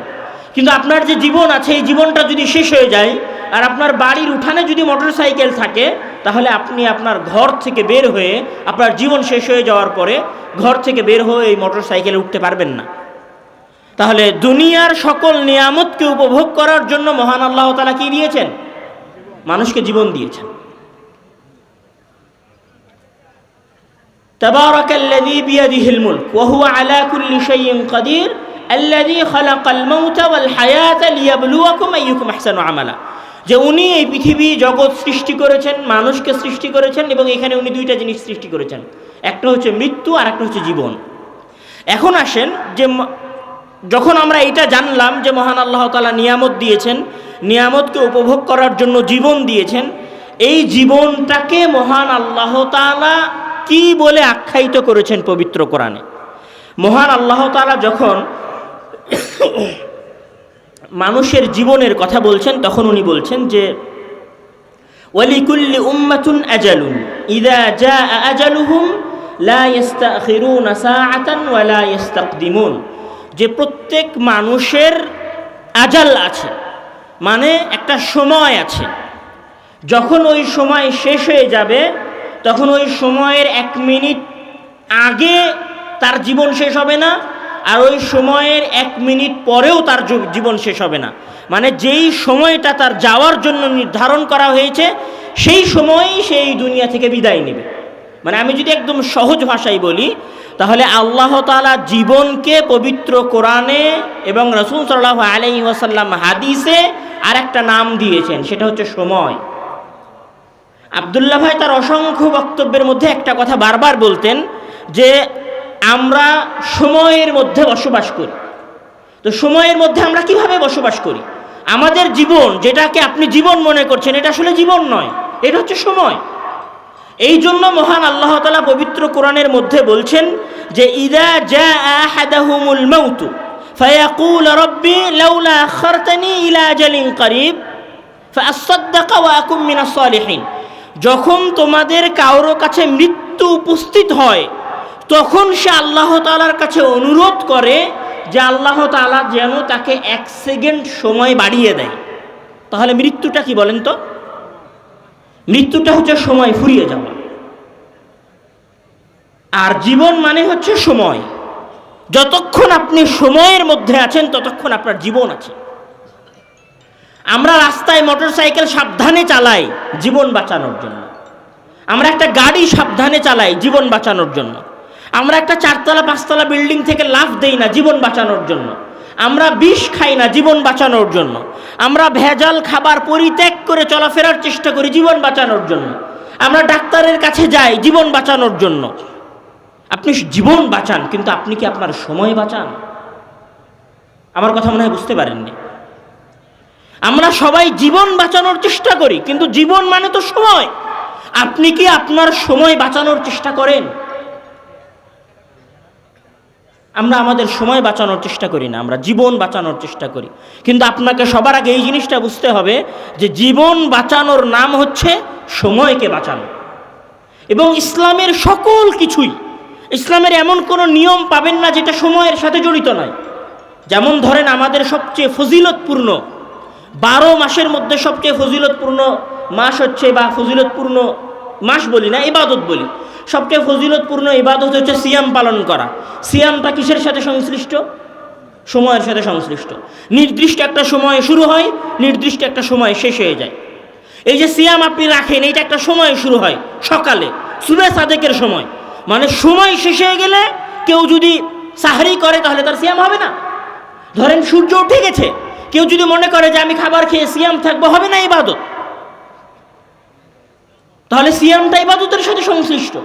কিন্তু আপনার যে জীবন আছে, এই জীবনটা যদি শেষ হয়ে যায় আর আপনার বাড়ির উঠানে যদি মোটর সাইকেল থাকে, তাহলে আপনি আপনার ঘর থেকে বের হয়ে, আপনার জীবন শেষ হয়ে যাওয়ার পরে ঘর থেকে বের হয়ে এই মোটর সাইকেলে উঠতে পারবেন না। তাহলে দুনিয়ার সকল নিয়ামতকে উপভোগ করার জন্য মহান আল্লাহ তাআলা কি দিয়েছেন? মানুষকে জীবন দিয়েছেন। তাবারাকাল্লাযী বিয়াদিহিল মুলক ওয়া হুয়া আলা কুল্লি শাইইন কাদির আল্লাযী খালাকাল মাউতা ওয়াল হায়াতা লিয়াবলুয়াকুম আইয়ুকুম আহসানু আমালা। যে উনি এই পৃথিবী জগৎ সৃষ্টি করেছেন, মানুষকে সৃষ্টি করেছেন, এবং এখানে উনি দুইটা জিনিস সৃষ্টি করেছেন, একটা হচ্ছে মৃত্যু আর একটা হচ্ছে জীবন। এখন আসেন যে যখন আমরা এটা জানলাম যে মহান আল্লাহ তাআলা নিয়ামত দিয়েছেন, নিয়ামতকে উপভোগ করার জন্য জীবন দিয়েছেন, এই জীবনটাকে মহান আল্লাহ তাআলা কি বলে আখ্যায়িত করেছেন পবিত্র কোরআনে? মহান আল্লাহ তাআলা যখন মানুষের জীবনের কথা বলছেন, তখন উনি বলছেন যে ওয়ালিকুল্লি উম্মাতুন আজালুন ইযা জাআ আজালুহুম লা ইস্তাখিরুনা সাআতান ওয়া লা ইস্তাকদিমুন। যে প্রত্যেক মানুষের আজাল আছে, মানে একটা সময় আছে, যখন ওই সময় শেষ হয়ে যাবে তখন ওই সময়ের 1 মিনিট আগে তার জীবন শেষ হবে না, আর ওই সময়ের 1 মিনিট পরেও তার জীবন শেষ হবে না। মানে যেই সময়টা তার যাওয়ার জন্য নির্ধারণ করা হয়েছে, সেই সময়ই সেই দুনিয়া থেকে বিদায় নেবে। মানে আমি যদি একদম সহজ ভাষায় বলি, তাহলে আল্লাহ তাআলা জীবনকে পবিত্র কোরআনে এবং রাসূল সাল্লাল্লাহু আলাইহি ওয়াসাল্লাম হাদিসে আর একটা নাম দিয়েছেন, সেটা হচ্ছে সময়। আব্দুল্লাহ ভাই তার অসংখ্য বক্তব্যের মধ্যে একটা কথা বারবার বলতেন যে আমরা সময়ের মধ্যে বসবাস করি। তো সময়ের মধ্যে আমরা কিভাবে বসবাস করি? আমাদের জীবন, যেটাকে আপনি জীবন মনে করছেন, এটা আসলে জীবন নয়, এটা হচ্ছে সময়। এই জন্য মহান আল্লাহ তাআলা পবিত্র কোরআনের মধ্যে বলছেন যে ইযা জাআ আহাদাহুমুল মাউতু ফায়াকুল রাব্বি লাউলা আখারতানি ইলা আজালিন করিব ফাআসাদদাকা ওয়া আকুম মিনাস সালিহিন। যখন তোমাদের কারো কাছে মৃত্যু উপস্থিত হয়, তখন সে আল্লাহ তাআলার কাছে অনুরোধ করে যে আল্লাহ তাআলা যেন তাকে 1 সেকেন্ড সময় বাড়িয়ে দেয়। তাহলে মৃত্যুটা কি বলেন তো? মৃত্যুটা হচ্ছে সময় ফুরিয়ে যাওয়া, আর জীবন মানে হচ্ছে সময়। যতক্ষণ আপনি সময়ের মধ্যে আছেন ততক্ষণ আপনার জীবন আছে। আমরা রাস্তায় মোটর সাইকেল সাবধানে চালাই জীবন বাঁচানোর জন্য, আমরা একটা গাড়ি সাবধানে চালাই জীবন বাঁচানোর জন্য, আমরা একটা 4তলা 5তলা বিল্ডিং থেকে লাফ দেই না জীবন বাঁচানোর জন্য, আমরা বিষ খাই না জীবন বাঁচানোর জন্য, আমরা ভেজাল খাবার পরিত্যাগ করে চলাফেরার চেষ্টা করি জীবন বাঁচানোর জন্য, আমরা ডাক্তারের কাছে যাই জীবন বাঁচানোর জন্য। আপনি জীবন বাঁচান, কিন্তু আপনি কি আপনার সময় বাঁচান? আমার কথা মনে হয় বুঝতে পারেননি। আমরা সবাই জীবন বাঁচানোর চেষ্টা করি, কিন্তু জীবন মানে তো সময়। আপনি কি আপনার সময় বাঁচানোর চেষ্টা করেন? আমরা আমাদের সময় বাঁচানোর চেষ্টা করি না, আমরা জীবন বাঁচানোর চেষ্টা করি। কিন্তু আপনাকে সবার আগে এই জিনিসটা বুঝতে হবে যে জীবন বাঁচানোর নাম হচ্ছে সময়কে বাঁচানো। এবং ইসলামের সকল কিছুই, ইসলামের এমন কোনো নিয়ম পাবেন না যেটা সময়ের সাথে জড়িত নয়। যেমন ধরেন আমাদের সবচেয়ে ফজিলতপূর্ণ 12 মাসের মধ্যে সবচেয়ে ফজিলতপূর্ণ মাস হচ্ছে, বা ফজিলতপূর্ণ মাস বলি না, ইবাদত বলি, সবচেয়ে ফজিলতপূর্ণ ইবাদত হচ্ছে সিয়াম পালন করা। সিয়ামটা কিসের সাথে সংশ্লিষ্ট? সময়ের সাথে সংশ্লিষ্ট। নির্দিষ্ট একটা সময় শুরু হয়, নির্দিষ্ট একটা সময় শেষ হয়ে যায়। এই যে সিয়াম আপনি রাখেন, এইটা একটা সময় শুরু হয় সকালে, সুবে সাদেকের সময়, মানে সময় শেষ হয়ে গেলে কেউ যদি সাহরি করে তাহলে তার সিয়াম হবে না। ধরেন সূর্য উঠে গেছে, কেউ যদি মনে করে যে আমি খাবার খেয়ে সিয়াম থাকবো, হবে না ইবাদত। তাহলে সিয়ামটা ইবাদতের সাথে সংশ্লিষ্ট।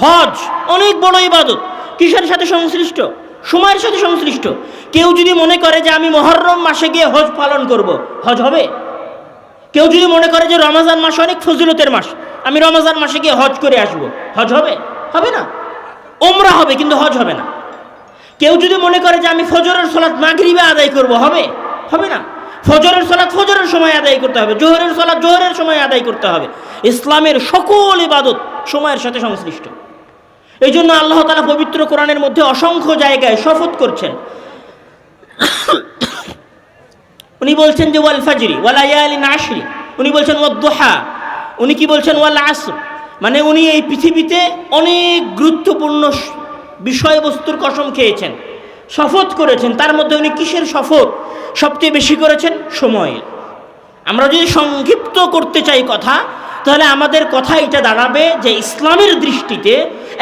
হজ অনেক বড় ইবাদত, কিসের সাথে সংশ্লিষ্ট? সময়ের সাথে সংশ্লিষ্ট। কেউ যদি মনে করে যে আমি মুহররম মাসে গিয়ে হজ পালন করব, হজ হবে। কেউ যদি মনে করে যে রমজান মাস অনেক ফজিলতের মাস, আমি রমজান মাসে গিয়ে হজ করে আসব, হজ হবে। হবে না। ওমরা হবে কিন্তু হজ হবে না। কেউ যদি মনে করে যে আমি ফজরের সালাত মাগরিবে আদায় করব, হবে না। ফজরের সালাত ফজরের সময় আদায় করতে হবে, জোহরের সালাত জোহরের সময় আদায় করতে হবে। ইসলামের সকল ইবাদত সময়ের সাথে সংশ্লিষ্ট। এই জন্য আল্লাহ তাআলা পবিত্র কোরআনের মধ্যে অসংখ্য জায়গায় শপথ করছেন। উনি বলছেন যে ওয়াল ফাজরি ওয়া লায়ালিন আশরি, উনি বলছেন ওয়াদ-দুহা, উনি কি বলছেন ওয়াল আসর। মানে উনি এই পৃথিবীতে অনেক গুরুত্বপূর্ণ বিষয়বস্তুর কসম খেয়েছেন, শপথ করেছেন। তার মধ্যে উনি কিসের শপথ সবচেয়ে বেশি করেছেন? সময়ের। আমরা যদি সংক্ষিপ্ত করতে চাই কথা, তাহলে আমাদের কথা এটা দাঁড়াবে যে ইসলামের দৃষ্টিতে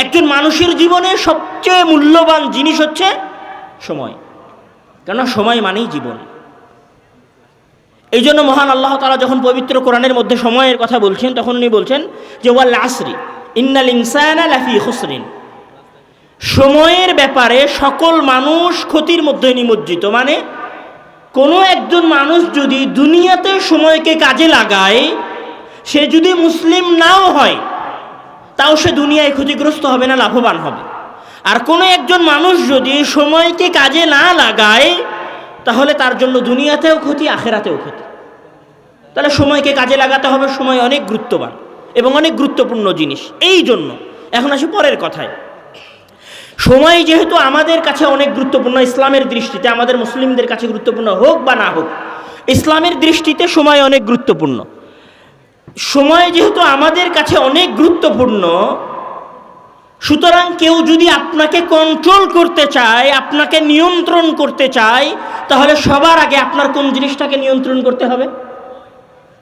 একজন মানুষের জীবনে সবচেয়ে মূল্যবান জিনিস হচ্ছে সময়, কেননা সময় মানেই জীবন। এই জন্য মহান আল্লাহ তাআলা যখন পবিত্র কোরআনের মধ্যে সময়ের কথা বলছেন, তখন উনি বলছেন যে ওয়াল আসরি ইন্নাল ইনসানা লাফি খুসরিন, সময়ের ব্যাপারে সকল মানুষ ক্ষতির মধ্যে নিমজ্জিত। মানে কোনো একজন মানুষ যদি দুনিয়াতে সময়কে কাজে লাগায়, সে যদি মুসলিম নাও হয়, তাও সে দুনিয়ায় ক্ষতিগ্রস্ত হবে না, লাভবান হবে। আর কোনো একজন মানুষ যদি সময়কে কাজে না লাগায়, তাহলে তার জন্য দুনিয়াতেও ক্ষতি, আখেরাতেও ক্ষতি। তাহলে সময়কে কাজে লাগাতে হবে। সময় অনেক গুরুত্ববান এবং অনেক গুরুত্বপূর্ণ জিনিস। এই জন্য এখন আসি পরের কথায়। সময় যেহেতু আমাদের কাছে অনেক গুরুত্বপূর্ণ, ইসলামের দৃষ্টিতে আমাদের মুসলিমদের কাছে গুরুত্বপূর্ণ হোক বা না হোক, ইসলামের দৃষ্টিতে সময় অনেক গুরুত্বপূর্ণ। সময় যেহেতু আমাদের কাছে অনেক গুরুত্বপূর্ণ, সুতরাং কেউ যদি আপনাকে কন্ট্রোল করতে চায়, আপনাকে নিয়ন্ত্রণ করতে চায়, তাহলে সবার আগে আপনার কোন জিনিসটাকে নিয়ন্ত্রণ করতে হবে?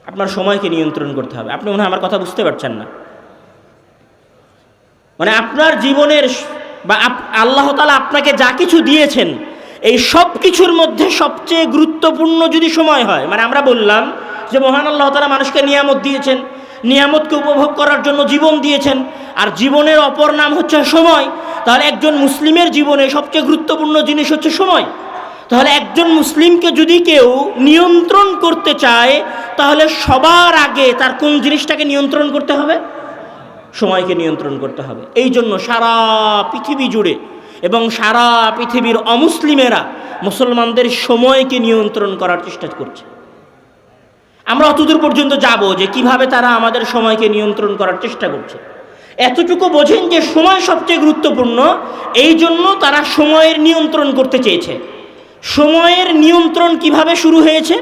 আপনার সময়কে নিয়ন্ত্রণ করতে হবে। আপনি মনে হয় আমার কথা বুঝতে পারছেন না। মানে আপনার জীবনের বা আল্লাহ তাআলা আপনাকে যা কিছু দিয়েছেন, এই সব কিছুর মধ্যে সবচেয়ে গুরুত্বপূর্ণ যদি সময় হয়, মানে আমরা বললাম যে মহান আল্লাহ তাআলা মানুষকে নিয়ামত দিয়েছেন, নিয়ামতকে উপভোগ করার জন্য জীবন দিয়েছেন, আর জীবনের অপর নাম হচ্ছে সময়। তাহলে একজন মুসলিমের জীবনে সবচেয়ে গুরুত্বপূর্ণ জিনিস হচ্ছে সময়। তাহলে একজন মুসলিমকে যদি কেউ নিয়ন্ত্রণ করতে চায়, তাহলে সবার আগে তার কোন জিনিসটাকে নিয়ন্ত্রণ করতে হবে? সময়কে নিয়ন্ত্রণ করতে হবে। এই জন্য সারা পৃথিবী জুড়ে এবং সারা পৃথিবীর অমুসলিমেরা মুসলমানদের সময়কে নিয়ন্ত্রণ করার চেষ্টা করছে। আমরা অতদূর পর্যন্ত যাব যে কিভাবে তারা আমাদের সময়কে নিয়ন্ত্রণ করার চেষ্টা করছে। এতটুকু বোঝেন যে সময় সবচেয়ে গুরুত্বপূর্ণ, এই জন্য তারা সময়ের নিয়ন্ত্রণ করতে চেয়েছে। সময়ের নিয়ন্ত্রণ কিভাবে শুরু হয়েছে?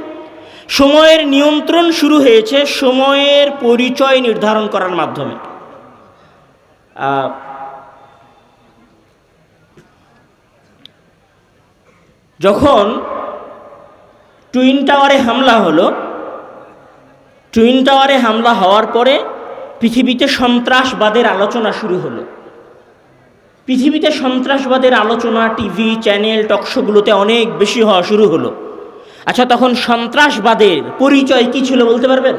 সময়ের নিয়ন্ত্রণ শুরু হয়েছে সময়ের পরিচয় নির্ধারণ করার মাধ্যমে। যখন টুইন টাওয়ারে হামলা হলো, টুইন টাওয়ারে হামলা হওয়ার পরে পৃথিবীতে সন্ত্রাসবাদের আলোচনা শুরু হলো। পৃথিবীতে সন্ত্রাসবাদের আলোচনা টিভি চ্যানেল টকশোগুলোতে অনেক বেশি হওয়া শুরু হলো। আচ্ছা, তখন সন্ত্রাসবাদের পরিচয় কি ছিল বলতে পারবেন?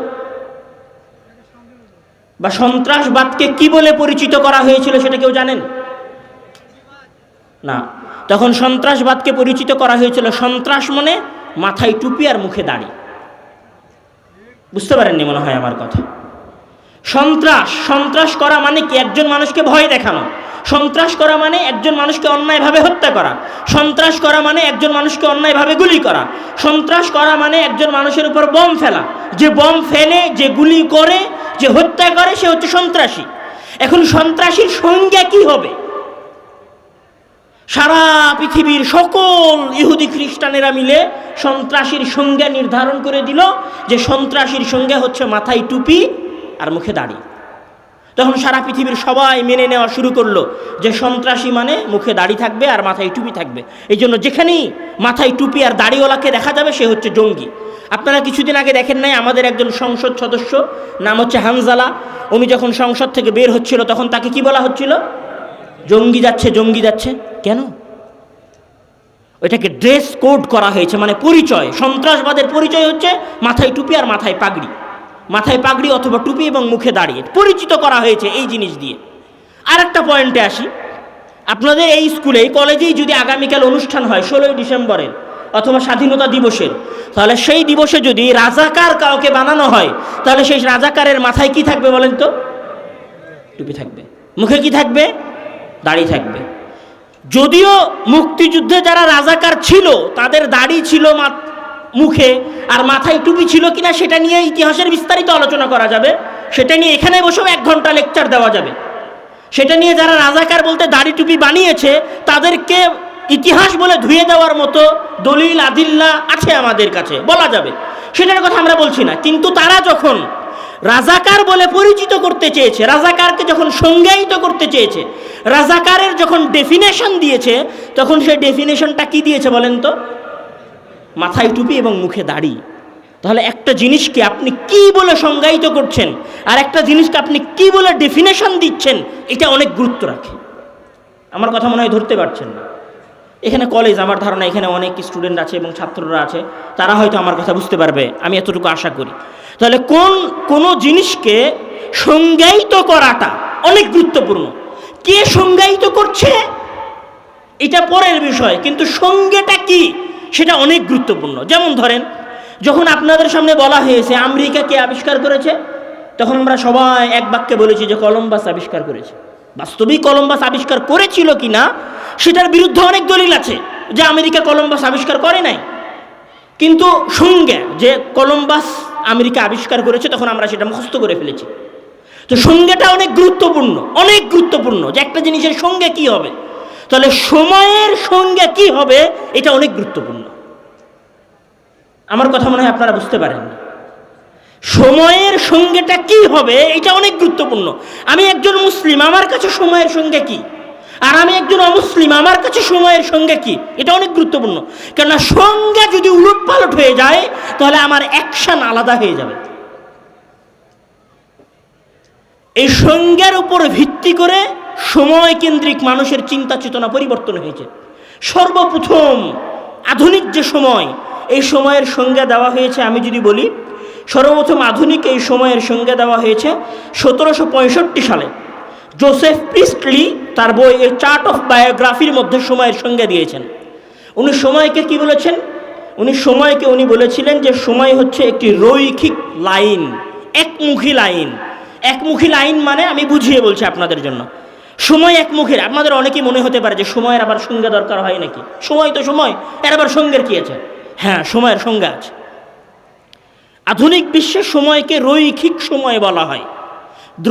বা সন্ত্রাসবাদকে কি বলে পরিচিত করা হয়েছিল সেটা কেউ জানেন? না। তখন সন্ত্রাসবাদকে পরিচিত করা হয়েছিল, সন্ত্রাস মানে মাথায় টুপি আর মুখে দাড়ি। বুঝতে পারেননি মনে হয় আমার কথা। সন্ত্রাস করা মানে কি? একজন মানুষকে ভয় দেখানো। সন্ত্রাস করা মানে একজন মানুষকে অন্যায়ভাবে হত্যা করা। সন্ত্রাস করা মানে একজন মানুষকে অন্যায়ভাবে গুলি করা। সন্ত্রাস করা মানে একজন মানুষের উপর বম ফেলা। যে বম ফেলে, যে গুলি করে, যে হত্যা করে, সে হচ্ছে সন্ত্রাসী। এখন সন্ত্রাসীর সংজ্ঞা কি হবে? সারা পৃথিবীর সকল ইহুদি খ্রিস্টানেরা মিলে সন্ত্রাসীর সংজ্ঞা নির্ধারণ করে দিল যে সন্ত্রাসীর সংজ্ঞা হচ্ছে মাথায় টুপি আর মুখে দাড়ি। তখন সারা পৃথিবীর সবাই মেনে নেওয়া শুরু করলো যে সন্ত্রাসী মানে মুখে দাড়ি থাকবে আর মাথায় টুপি থাকবে। এই জন্য যেখানেই মাথায় টুপি আর দাড়িওয়ালাকে দেখা যাবে সে হচ্ছে জঙ্গি। আপনারা কিছুদিন আগে দেখেন নাই, আমাদের একজন সংসদ সদস্য নাম হচ্ছে হানজালা, উনি যখন সংসদ থেকে বের হচ্ছিল তখন তাকে কি বলা হচ্ছিল? জঙ্গি যাচ্ছে, জঙ্গি যাচ্ছে। কেন? ওইটাকে ড্রেস কোড করা হয়েছে, মানে পরিচয়। সন্ত্রাসবাদের পরিচয় হচ্ছে মাথায় টুপি আর মাথায় পাগড়ি। মাথায় পাগড়ি অথবা টুপি এবং মুখে দাঁড়িয়ে পরিচিত করা হয়েছে এই জিনিস দিয়ে। আর একটা পয়েন্টে আসি, আপনাদের এই স্কুলে, এই কলেজেই যদি আগামীকাল অনুষ্ঠান হয় 16ই ডিসেম্বরের অথবা স্বাধীনতা দিবসের, তাহলে সেই দিবসে যদি রাজাকার কাউকে বানানো হয়, তাহলে সেই রাজাকারের মাথায় কি থাকবে বলেন তো? টুপি থাকবে। মুখে কি থাকবে? দাড়ি থাকবে। যদিও মুক্তিযুদ্ধে যারা রাজাকার ছিল তাদের দাড়ি ছিল মুখে, আর মাথায় টুপি ছিল কিনা সেটা নিয়ে ইতিহাসের বিস্তারিত আলোচনা করা যাবে, সেটা নিয়ে এখানে বসেও 1 ঘন্টা লেকচার দেওয়া যাবে। সেটা নিয়ে যারা রাজাকার বলতে দাড়ি টুপি বানিয়েছে তাদেরকে ইতিহাস বলে ধুয়ে দেওয়ার মতো দলিল আদিল্লা আছে আমাদের কাছে, বলা যাবে, সেটার কথা আমরা বলছি না। কিন্তু তারা যখন রাজাকার বলে পরিচিত করতে চেয়েছে, রাজাকারকে যখন সংজ্ঞায়িত করতে চেয়েছে, রাজাকারের যখন ডেফিনেশন দিয়েছে, তখন সেই ডেফিনেশনটা কি দিয়েছে বলেন তো? মাথায় টুপি এবং মুখে দাড়ি। তাহলে একটা জিনিসকে আপনি কি বলে সংজ্ঞায়িত করছেন আর একটা জিনিসকে আপনি কি বলে ডেফিনেশন দিচ্ছেন, এটা অনেক গুরুত্ব রাখে। আমার কথা মনে হয় ধরতে পারছেন না। এখানে কলেজ, আমার ধারণা এখানে অনেক স্টুডেন্ট আছে এবং ছাত্ররা আছে, তারা হয়তো আমার কথা বুঝতে পারবে, আমি এতটুকু আশা করি। তাহলে কোনো জিনিসকে সংজ্ঞায়িত করাটা অনেক গুরুত্বপূর্ণ। কে সংজ্ঞায়িত করছে এটা পরের বিষয়, কিন্তু সংজ্ঞাটা কি সেটা অনেক গুরুত্বপূর্ণ। যেমন ধরেন, যখন আপনাদের সামনে বলা হয়েছে আমেরিকা কে আবিষ্কার করেছে, তখন আমরা সবাই এক বাক্যে বলেছি যে কলম্বাস আবিষ্কার করেছে। বাস্তবিক কলম্বাস আবিষ্কার করেছিল কি না সেটার বিরুদ্ধে অনেক দলিল আছে যে আমেরিকা কলম্বাস আবিষ্কার করে নাই, কিন্তু সংজ্ঞা যে কলম্বাস আমেরিকা আবিষ্কার করেছে তখন আমরা সেটা মুখস্থ করে ফেলেছি। তো সংজ্ঞাটা অনেক গুরুত্বপূর্ণ, অনেক গুরুত্বপূর্ণ যে একটা জিনিসের সংজ্ঞা কি হবে। তাহলে সময়ের সংজ্ঞা কি হবে এটা অনেক গুরুত্বপূর্ণ। আমার কথা মনে হয় আপনারা বুঝতে পারেন না। সময়ের সংজ্ঞাটা কি হবে এটা অনেক গুরুত্বপূর্ণ। আমি একজন মুসলিম, আমার কাছে সময়ের সংজ্ঞা কি, আর আমি একজন অমুসলিম, আমার কাছে সময়ের সংজ্ঞা কি, এটা অনেক গুরুত্বপূর্ণ। কেননা সংজ্ঞা যদি উলটপালট হয়ে যায় তাহলে আমার অ্যাকশন আলাদা হয়ে যাবে। এই সংজ্ঞার উপর ভিত্তি করে সময় কেন্দ্রিক মানুষের চিন্তা চেতনা পরিবর্তন হয়েছে। সর্বপ্রথম আধুনিক যে সময়, এই সময়ের সংজ্ঞা দেওয়া হয়েছে, আমি যদি বলি সর্বপ্রথম আধুনিক এই সময়ের সংজ্ঞা দেওয়া হয়েছে 1765 সালে। জোসেফ প্রিস্টলি তার বই এ চার্ট অফ বায়োগ্রাফির মধ্যে সময়ের সংজ্ঞা দিয়েছেন। উনি সময়কে কি বলেছেন? উনি বলেছিলেন যে সময় হচ্ছে একটি রৈখিক লাইন, একমুখী লাইন। একমুখী লাইন মানে, আমি বুঝিয়ে বলছি আপনাদের জন্য, সময় একমুখী। আপনাদের অনেকেই মনে হতে পারে যে সময়ের আবার সংজ্ঞা দরকার হয় নাকি, সময় তো সময়, এর আবার সংজ্ঞার কি আছে? হ্যাঁ, সময়ের সংজ্ঞা আছে। আধুনিক বিশ্বে সময়কে রৈখিক সময় বলা হয়।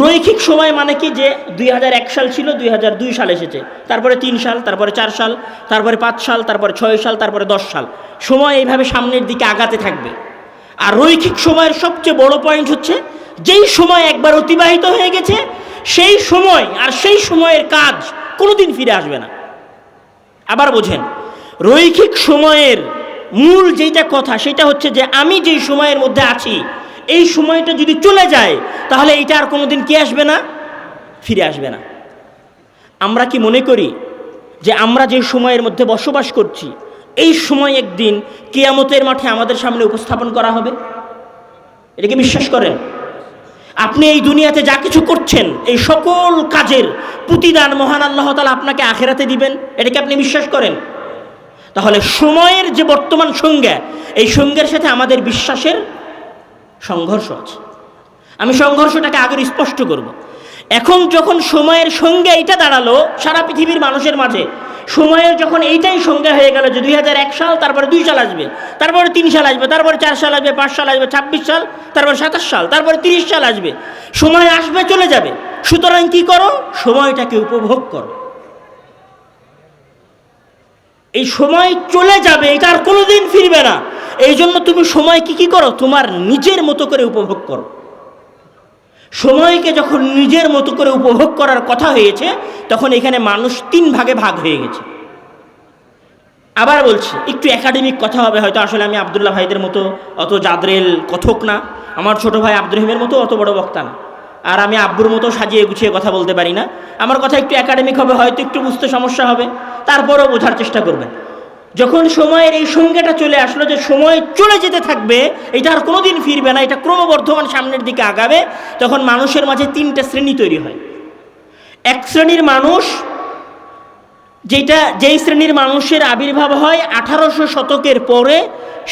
রৈখিক সময় মানে কি, যে 2001 সাল ছিল, 2002 সাল এসেছে, তারপরে 3 সাল, তারপরে 4 সাল, তারপরে 5 সাল, তারপরে 6 সাল, তারপরে 10 সাল। সময় এইভাবে সামনের দিকে আগাতে থাকবে। আর রৈখিক সময়ের সবচেয়ে বড় পয়েন্ট হচ্ছে, যেই সময় একবার অতিবাহিত হয়ে গেছে সেই সময় আর সেই সময়ের কাজ কোনোদিন ফিরে আসবে না। আবার বোঝেন, রৈখিক সময়ের মূল যেটা কথা সেটা হচ্ছে যে আমি যেই সময়ের মধ্যে আছি এই সময়টা যদি চলে যায় তাহলে এইটা আর কোনোদিন কি আসবে না, ফিরে আসবে না। আমরা কি মনে করি যে আমরা যে সময়ের মধ্যে বসবাস করছি এই সময় একদিন কিয়ামতের মাঠে আমাদের সামনে উপস্থাপন করা হবে? এটাকে বিশ্বাস করেন? আপনি এই দুনিয়াতে যা কিছু করছেন এই সকল কাজের প্রতিদান মহান আল্লাহ তাআলা আপনাকে আখিরাতে দিবেন, এটাকে আপনি বিশ্বাস করেন? তাহলে সময়ের যে বর্তমান সংজ্ঞা, এই সংজ্ঞার সাথে আমাদের বিশ্বাসের সংঘর্ষ আছে। আমি সংঘর্ষটাকে আগের স্পষ্ট করব। এখন যখন সময়ের সংজ্ঞা এটা দাঁড়ালো সারা পৃথিবীর মানুষের মাঝে, সময়ের যখন এইটাই সংজ্ঞা হয়ে গেল যে 2001 সাল, তারপরে 2 সাল আসবে, তারপরে 3 সাল আসবে, তারপরে 4 সাল আসবে, 5 সাল আসবে, 26 সাল, তারপরে 27 সাল, তারপরে 30 সাল আসবে, সময় আসবে চলে যাবে। সুতরাং কি করো? সময়টাকে উপভোগ করো। এই সময় চলে যাবে, এটা আর কোনোদিন ফিরবে না। এই জন্য তুমি সময়কে কি করো? তোমার নিজের মতো করে উপভোগ করো। সময়কে যখন নিজের মতো করে উপভোগ করার কথা হয়েছে তখন এখানে মানুষ 3 ভাগে ভাগ হয়ে গেছে। আবার বলছি, একটু একাডেমিক কথা হবে হয়তো, আসলে আমি আবদুল্লাহ ভাইদের মতো অত জাদরেল কথক না, আমার ছোট ভাই আব্দুর রহিমের মতো অত বড় বক্তা না, আর আমি আব্বুর মতো সাজিয়ে গুছিয়ে কথা বলতে পারি না। আমার কথা একটু একাডেমিক হবে, হয়তো একটু বুঝতে সমস্যা হবে, তারপরেও বোঝার চেষ্টা করবেন। যখন সময়ের এই সংজ্ঞাটা চলে আসলো যে সময় চলে যেতে থাকবে, এটা আর কোনোদিন ফিরবে না, এটা ক্রমবর্ধমান সামনের দিকে আগাবে, তখন মানুষের মাঝে 3টা শ্রেণী তৈরি হয়। এক শ্রেণীর মানুষ, যেই শ্রেণীর মানুষের আবির্ভাব হয় 1800 শতকের পরে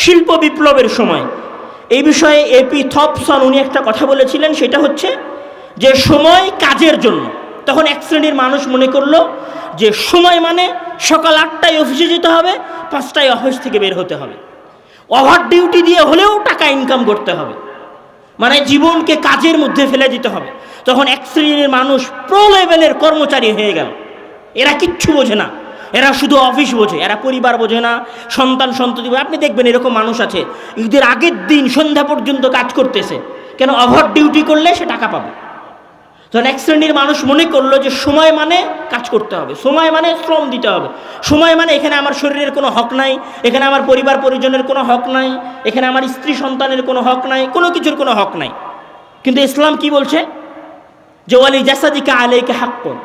শিল্প বিপ্লবের সময়। এই বিষয়ে এপি থমসন উনি একটা কথা বলেছিলেন, সেটা হচ্ছে যে সময় কাজের জন্য, তখন এক শ্রেণীর মানুষ মনে করলো যে সময় মানে সকাল 8টায় অফিসে যেতে হবে, 5টায় অফিস থেকে বের হতে হবে, ওভার ডিউটি দিয়ে হলেও টাকা ইনকাম করতে হবে, মানে জীবনকে কাজের মধ্যে ফেলে দিতে হবে। তখন এক শ্রেণীর মানুষ প্রো লেভেলের কর্মচারী হয়ে গেল। এরা কিচ্ছু বোঝে না, এরা শুধু অফিস বোঝে, এরা পরিবার বোঝে না, সন্তান সন্ততি। আপনি দেখবেন এরকম মানুষ আছে, ঈদের আগের দিন সন্ধ্যা পর্যন্ত কাজ করতেছে, কেন? ওভার ডিউটি করলে সে টাকা পাবে। তখন এক শ্রেণীর মানুষ মনে করলো যে সময় মানে কাজ করতে হবে, সময় মানে শ্রম দিতে হবে, সময় মানে এখানে আমার শরীরের কোনো হক নাই, এখানে আমার পরিবার পরিজনের কোনো হক নাই, এখানে আমার স্ত্রী সন্তানের কোনো হক নাই, কোনো কিছুর কোনো হক নাই। কিন্তু ইসলাম কি বলছে? যে ওয়ালি জাসাদিকা আলাইকা হাক্কুন,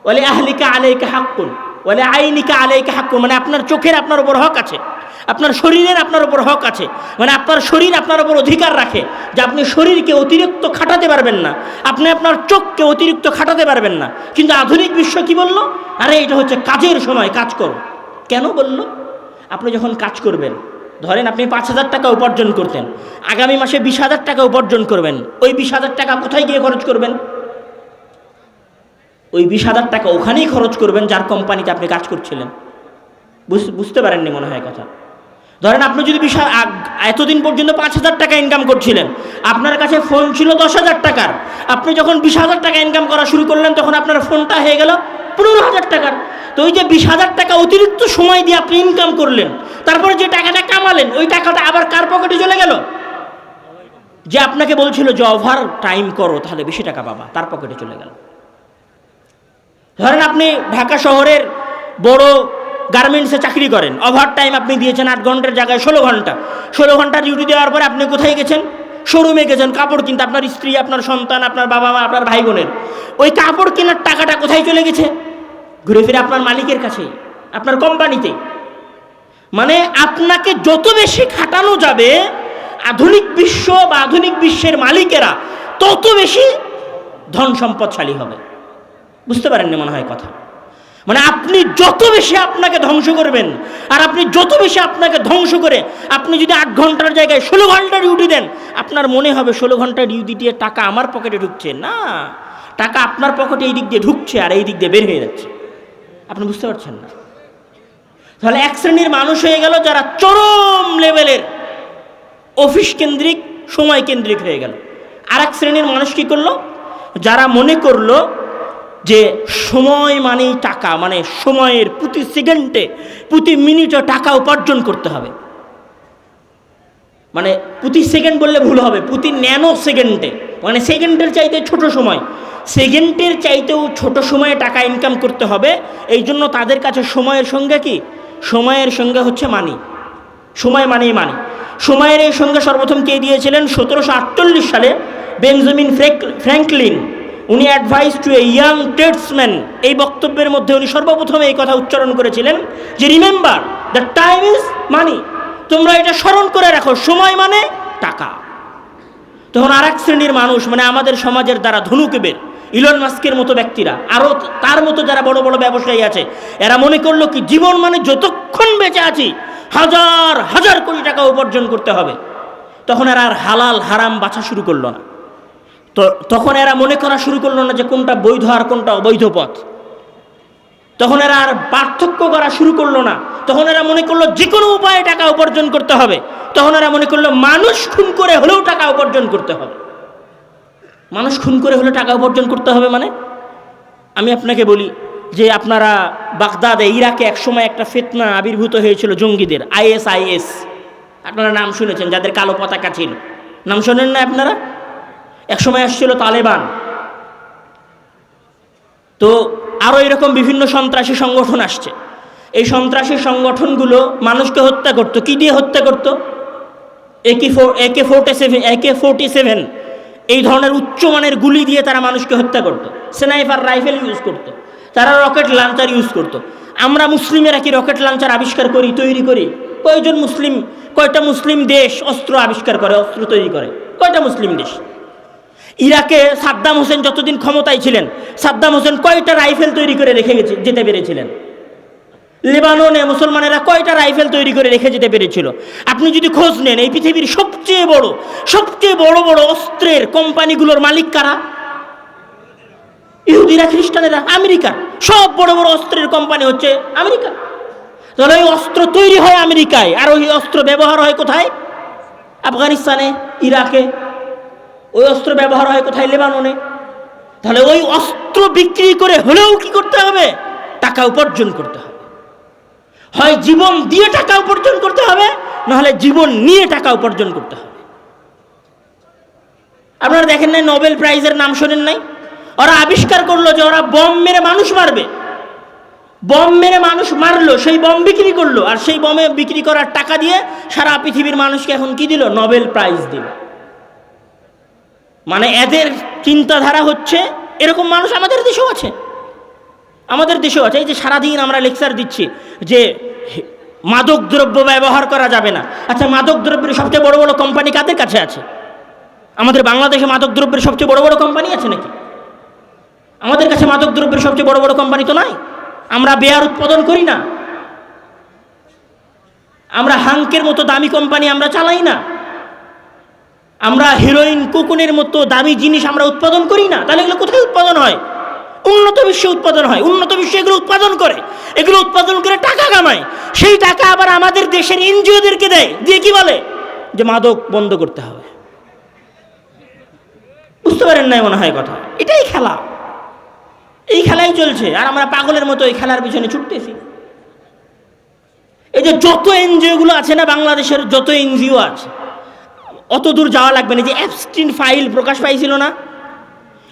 ওয়ালি আহলিকা আলাইকা হাক্কুন, ওয়ালি আইনিকা আলাইকা হাক্কুন, মানে আপনার চোখের আপনার উপর হক আছে, আপনার শরীরের আপনার উপর হক আছে, মানে আপনার শরীর আপনার উপর অধিকার রাখে যে আপনি শরীরকে অতিরিক্ত খাটাতে পারবেন না, আপনি আপনার চোখকে অতিরিক্ত খাটাতে পারবেন না। কিন্তু আধুনিক বিশ্ব কি বলল? আরে এটা হচ্ছে কাজের সময়, কাজ করো। কেন বলল? আপনি যখন কাজ করবেন, ধরেন আপনি 5,000 টাকা উপার্জন করতেন, আগামী মাসে 20,000 টাকা উপার্জন করবেন, ওই 20,000 টাকা কোথায় গিয়ে খরচ করবেন? ওই 20,000 টাকা ওখানেই খরচ করবেন যার কোম্পানিতে আপনি কাজ করছিলেন। বুঝতে পারেননি মনে হয় কথা। ধরেন আপনি যদি এতদিন পর্যন্ত 5,000 টাকা ইনকাম করছিলেন, আপনার কাছে ফোন ছিল 10,000 টাকার, আপনি যখন 20,000 টাকা ইনকাম করা শুরু করলেন তখন আপনার ফোনটা হয়ে গেল 15,000 টাকার। তো ওই যে 20,000 টাকা অতিরিক্ত সময় দিয়ে আপনি ইনকাম করলেন, তারপরে যে টাকাটা কামালেন ওই টাকাটা আবার কার পকেটে চলে গেল? যে আপনাকে বলছিল যে ওভার টাইম করো তাহলে বেশি টাকা পাবা, তার পকেটে চলে গেল। ধরেন আপনি ঢাকা শহরের বড় গার্মেন্টসে চাকরি করেন, ওভার টাইম আপনি দিয়েছেন 8 ঘন্টার জায়গায় 16 ঘন্টা, 16 ঘন্টা ডিউটি দেওয়ার পরে আপনি কোথায় গেছেন? শোরুমে গেছেন কাপড় কিনতে, আপনার স্ত্রী, আপনার সন্তান, আপনার বাবা মা, আপনার ভাই বোনের ওই কাপড় কেনার টাকাটা কোথায় চলে গেছে? ঘুরে ফিরে আপনার মালিকের কাছে, আপনার কোম্পানিতে। মানে আপনাকে যত বেশি খাটানো যাবে আধুনিক বিশ্ব বা আধুনিক বিশ্বের মালিকেরা তত বেশি ধন সম্পদশালী হবে। বুঝতে পারেননি মনে হয় কথা। মানে আপনি যত বেশি আপনাকে ধ্বংস করবেন, আর আপনি যত বেশি আপনাকে ধ্বংস করে আপনি যদি 8 ঘন্টার জায়গায় 16 ঘন্টা ডিউটি দেন, আপনার মনে হবে 16 ঘন্টা ডিউটি দিয়ে টাকা আমার পকেটে ঢুকছে না, টাকা আপনার পকেটে এই দিক দিয়ে ঢুকছে আর এই দিক দিয়ে বের হয়ে যাচ্ছে। আপনি বুঝতে পারছেন না? তাহলে এক শ্রেণীর মানুষ হয়ে গেল যারা চরম লেভেলের অফিস কেন্দ্রিক, সময় কেন্দ্রিক হয়ে গেল। আর এক শ্রেণীর মানুষ কি করলো? যারা মনে করলো যে সময় মানেই টাকা, মানে সময়ের প্রতি সেকেন্ডে প্রতি মিনিটে টাকা উপার্জন করতে হবে। মানে প্রতি সেকেন্ড বললে ভুল হবে, প্রতি ন্যানো সেকেন্ডে, মানে সেকেন্ডের চাইতে ছোট সময়, সেকেন্ডের চাইতেও ছোট সময়ে টাকা ইনকাম করতে হবে। এই জন্য তাদের কাছে সময়ের সঙ্গে কি? সময়ের সঙ্গে হচ্ছে মানি, সময় মানেই মানি। সময়ের এই সঙ্গে সর্বপ্রথম কে দিয়েছিলেন? 1748 সালে বেঞ্জামিন ফ্র্যাঙ্কলিন। উনি advice to a young tradesman, এই বক্তব্যের মধ্যে উনি সর্বপ্রথম এই কথা উচ্চারণ করেছিলেন যে remember the time is money, তোমরা এটা স্মরণ করে রাখো, সময় মানে টাকা। তখন আর এক শ্রেণীর মানুষ, মানে আমাদের সমাজের দ্বারা ধনুকেবের ইলন মাস্কের মতো ব্যক্তিরা, আরও তার মতো যারা বড় বড় ব্যবসায়ী আছে, এরা মনে করলো কি জীবন মানে যতক্ষণ বেঁচে আছি হাজার হাজার কোটি টাকা উপার্জন করতে হবে। তখন এরা আর হালাল হারাম বাছা শুরু করলো না। তো তখন এরা মনে করা শুরু করলো না যে কোনটা বৈধ আর কোনটা অবৈধ পথ। তখন এরা আর পার্থক্য করা শুরু করলো না। তখন এরা মনে করলো যে কোনো উপায়ে টাকা উপার্জন করতে হবে। তখন এরা মনে করলো মানুষ খুন করে হলেও টাকা উপার্জন করতে হবে। মানুষ খুন করে হলে টাকা উপার্জন করতে হবে মানে, আমি আপনাকে বলি যে আপনারা বাগদাদে, ইরাকে একসময় একটা ফিতনা আবির্ভূত হয়েছিল জঙ্গিদের, ISIS। আপনারা নাম শুনেছেন, যাদের কালো পতাকা ছিল, নাম শোনেন না আপনারা? একসময় আসছিল তালেবান। তো আরও এরকম বিভিন্ন সন্ত্রাসী সংগঠন আসছে। এই সন্ত্রাসী সংগঠনগুলো মানুষকে হত্যা করতো। কি দিয়ে হত্যা করতো? AK-47 এই ধরনের উচ্চমানের গুলি দিয়ে তারা মানুষকে হত্যা করতো। স্নাইপার রাইফেল ইউজ করতো, তারা রকেট লঞ্চার ইউজ করতো। আমরা মুসলিমেরা কি রকেট লঞ্চার আবিষ্কার করি, তৈরি করি? কয়টা মুসলিম দেশ অস্ত্র আবিষ্কার করে, অস্ত্র তৈরি করে? কয়টা মুসলিম দেশ? ইরাকে সাদ্দাম হোসেন যতদিন ক্ষমতায় ছিলেন, সাদ্দাম হোসেন কয়টা রাইফেল তৈরি করে রেখে যেতে পেরেছিলেন? লেবাননে মুসলমানেরা কয়টা রাইফেল তৈরি করে রেখে যেতে পেরেছিল? আপনি যদি খোঁজ নেন, এই পৃথিবীর সবচেয়ে বড় বড় অস্ত্রের কোম্পানিগুলোর মালিক কারা? ইহুদিরা, খ্রিস্টানেরা, আমেরিকার সব বড় বড় অস্ত্রের কোম্পানি হচ্ছে আমেরিকা। তাহলে ওই অস্ত্র তৈরি হয় আমেরিকায়, আর ওই অস্ত্র ব্যবহার হয় কোথায়? আফগানিস্তানে, ইরাকে। ওই অস্ত্র ব্যবহার হয় কোথায়? লেবাননে। তাহলে ওই অস্ত্র বিক্রি করে হলেও কি করতে হবে? টাকা উপার্জন করতে হবে। হয় জীবন দিয়ে টাকা উপার্জন করতে হবে, নাহলে জীবন নিয়ে টাকা উপার্জন করতে হবে। আপনারা দেখেন নাই, নোবেল প্রাইজের নাম শোনেন নাই? ওরা আবিষ্কার করলো যে ওরা বম মেরে মানুষ মারবে। বম মেরে মানুষ মারলো, সেই বম বিক্রি করলো, আর সেই বমে বিক্রি করার টাকা দিয়ে সারা পৃথিবীর মানুষকে এখন কি দিল? নোবেল প্রাইজ দিল। মানে এদের চিন্তাধারা হচ্ছে এরকম। মানুষ আমাদের দেশেও আছে, আমাদের দেশেও আছে। এই যে সারাদিন আমরা লেকচার দিচ্ছি যে মাদক দ্রব্য ব্যবহার করা যাবে না। আচ্ছা, মাদক দ্রব্যের সবচেয়ে বড় বড় কোম্পানি কাদের কাছে আছে? আমাদের বাংলাদেশে মাদক দ্রব্যের সবচেয়ে বড় বড় কোম্পানি আছে নাকি? আমাদের কাছে মাদক দ্রব্যের সবচেয়ে বড় বড় কোম্পানি তো নাই। আমরা বেয়ার উৎপাদন করি না, আমরা হাঙ্কের মতো দামি কোম্পানি আমরা চালাই না, আমরা হিরোইন, কোকুনের মতো দামি জিনিস আমরা উৎপাদন করি না। তাহলে এগুলো কোথায় উৎপাদন হয়? উন্নত বিশ্বে উৎপাদন হয়। উন্নত বিশ্বে এগুলো উৎপাদন করে, এগুলো উৎপাদন করে টাকা কামায়। সেই টাকা আবার আমাদের দেশের এনজিওদেরকে দেয়, দিয়ে কি বলে? যে মাদক বন্ধ করতে হবে। বুঝতে পারেন নাই মনে হয় কথা? এটাই খেলা, এই খেলাই চলছে, আর আমরা পাগলের মতো এই খেলার পিছনে ছুটতেছি। এই যে যত এনজিওগুলো আছে না, বাংলাদেশের যত এনজিও আছে, অত দূর যাওয়া লাগবে না। যে অ্যাবস্টিন ফাইল প্রকাশ পাইছিল না?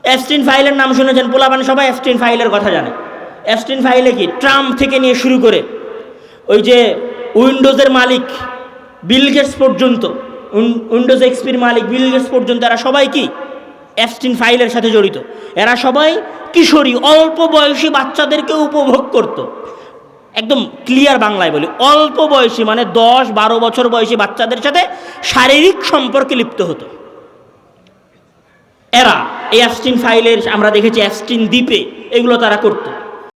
অ্যাবস্টিন ফাইলের নাম শুনেছেন? পোলাপান সবাই অ্যাবস্টিন ফাইলের কথা জানে। অ্যাবস্টিন ফাইলে কি? ট্রাম্প থেকে নিয়ে শুরু করে ওই যে উইন্ডোজের মালিক বিল গেটস পর্যন্ত, উইন্ডোজ এক্সপির মালিক বিল গেটস পর্যন্ত, এরা সবাই কি অ্যাবস্টিন ফাইলের সাথে জড়িত। এরা সবাই কিশোরী, অল্প বয়সী বাচ্চাদেরকে উপভোগ করত। একদম ক্লিয়ার বাংলায় বলি, অল্প বয়সী মানে 10-12 বছর বয়সী বাচ্চাদের সাথে শারীরিক সম্পর্কে লিপ্ত হতো এরা। এই অ্যাবস্টিন ফাইলের আমরা দেখেছি অ্যাবস্টিন দ্বীপে এগুলো তারা করতো।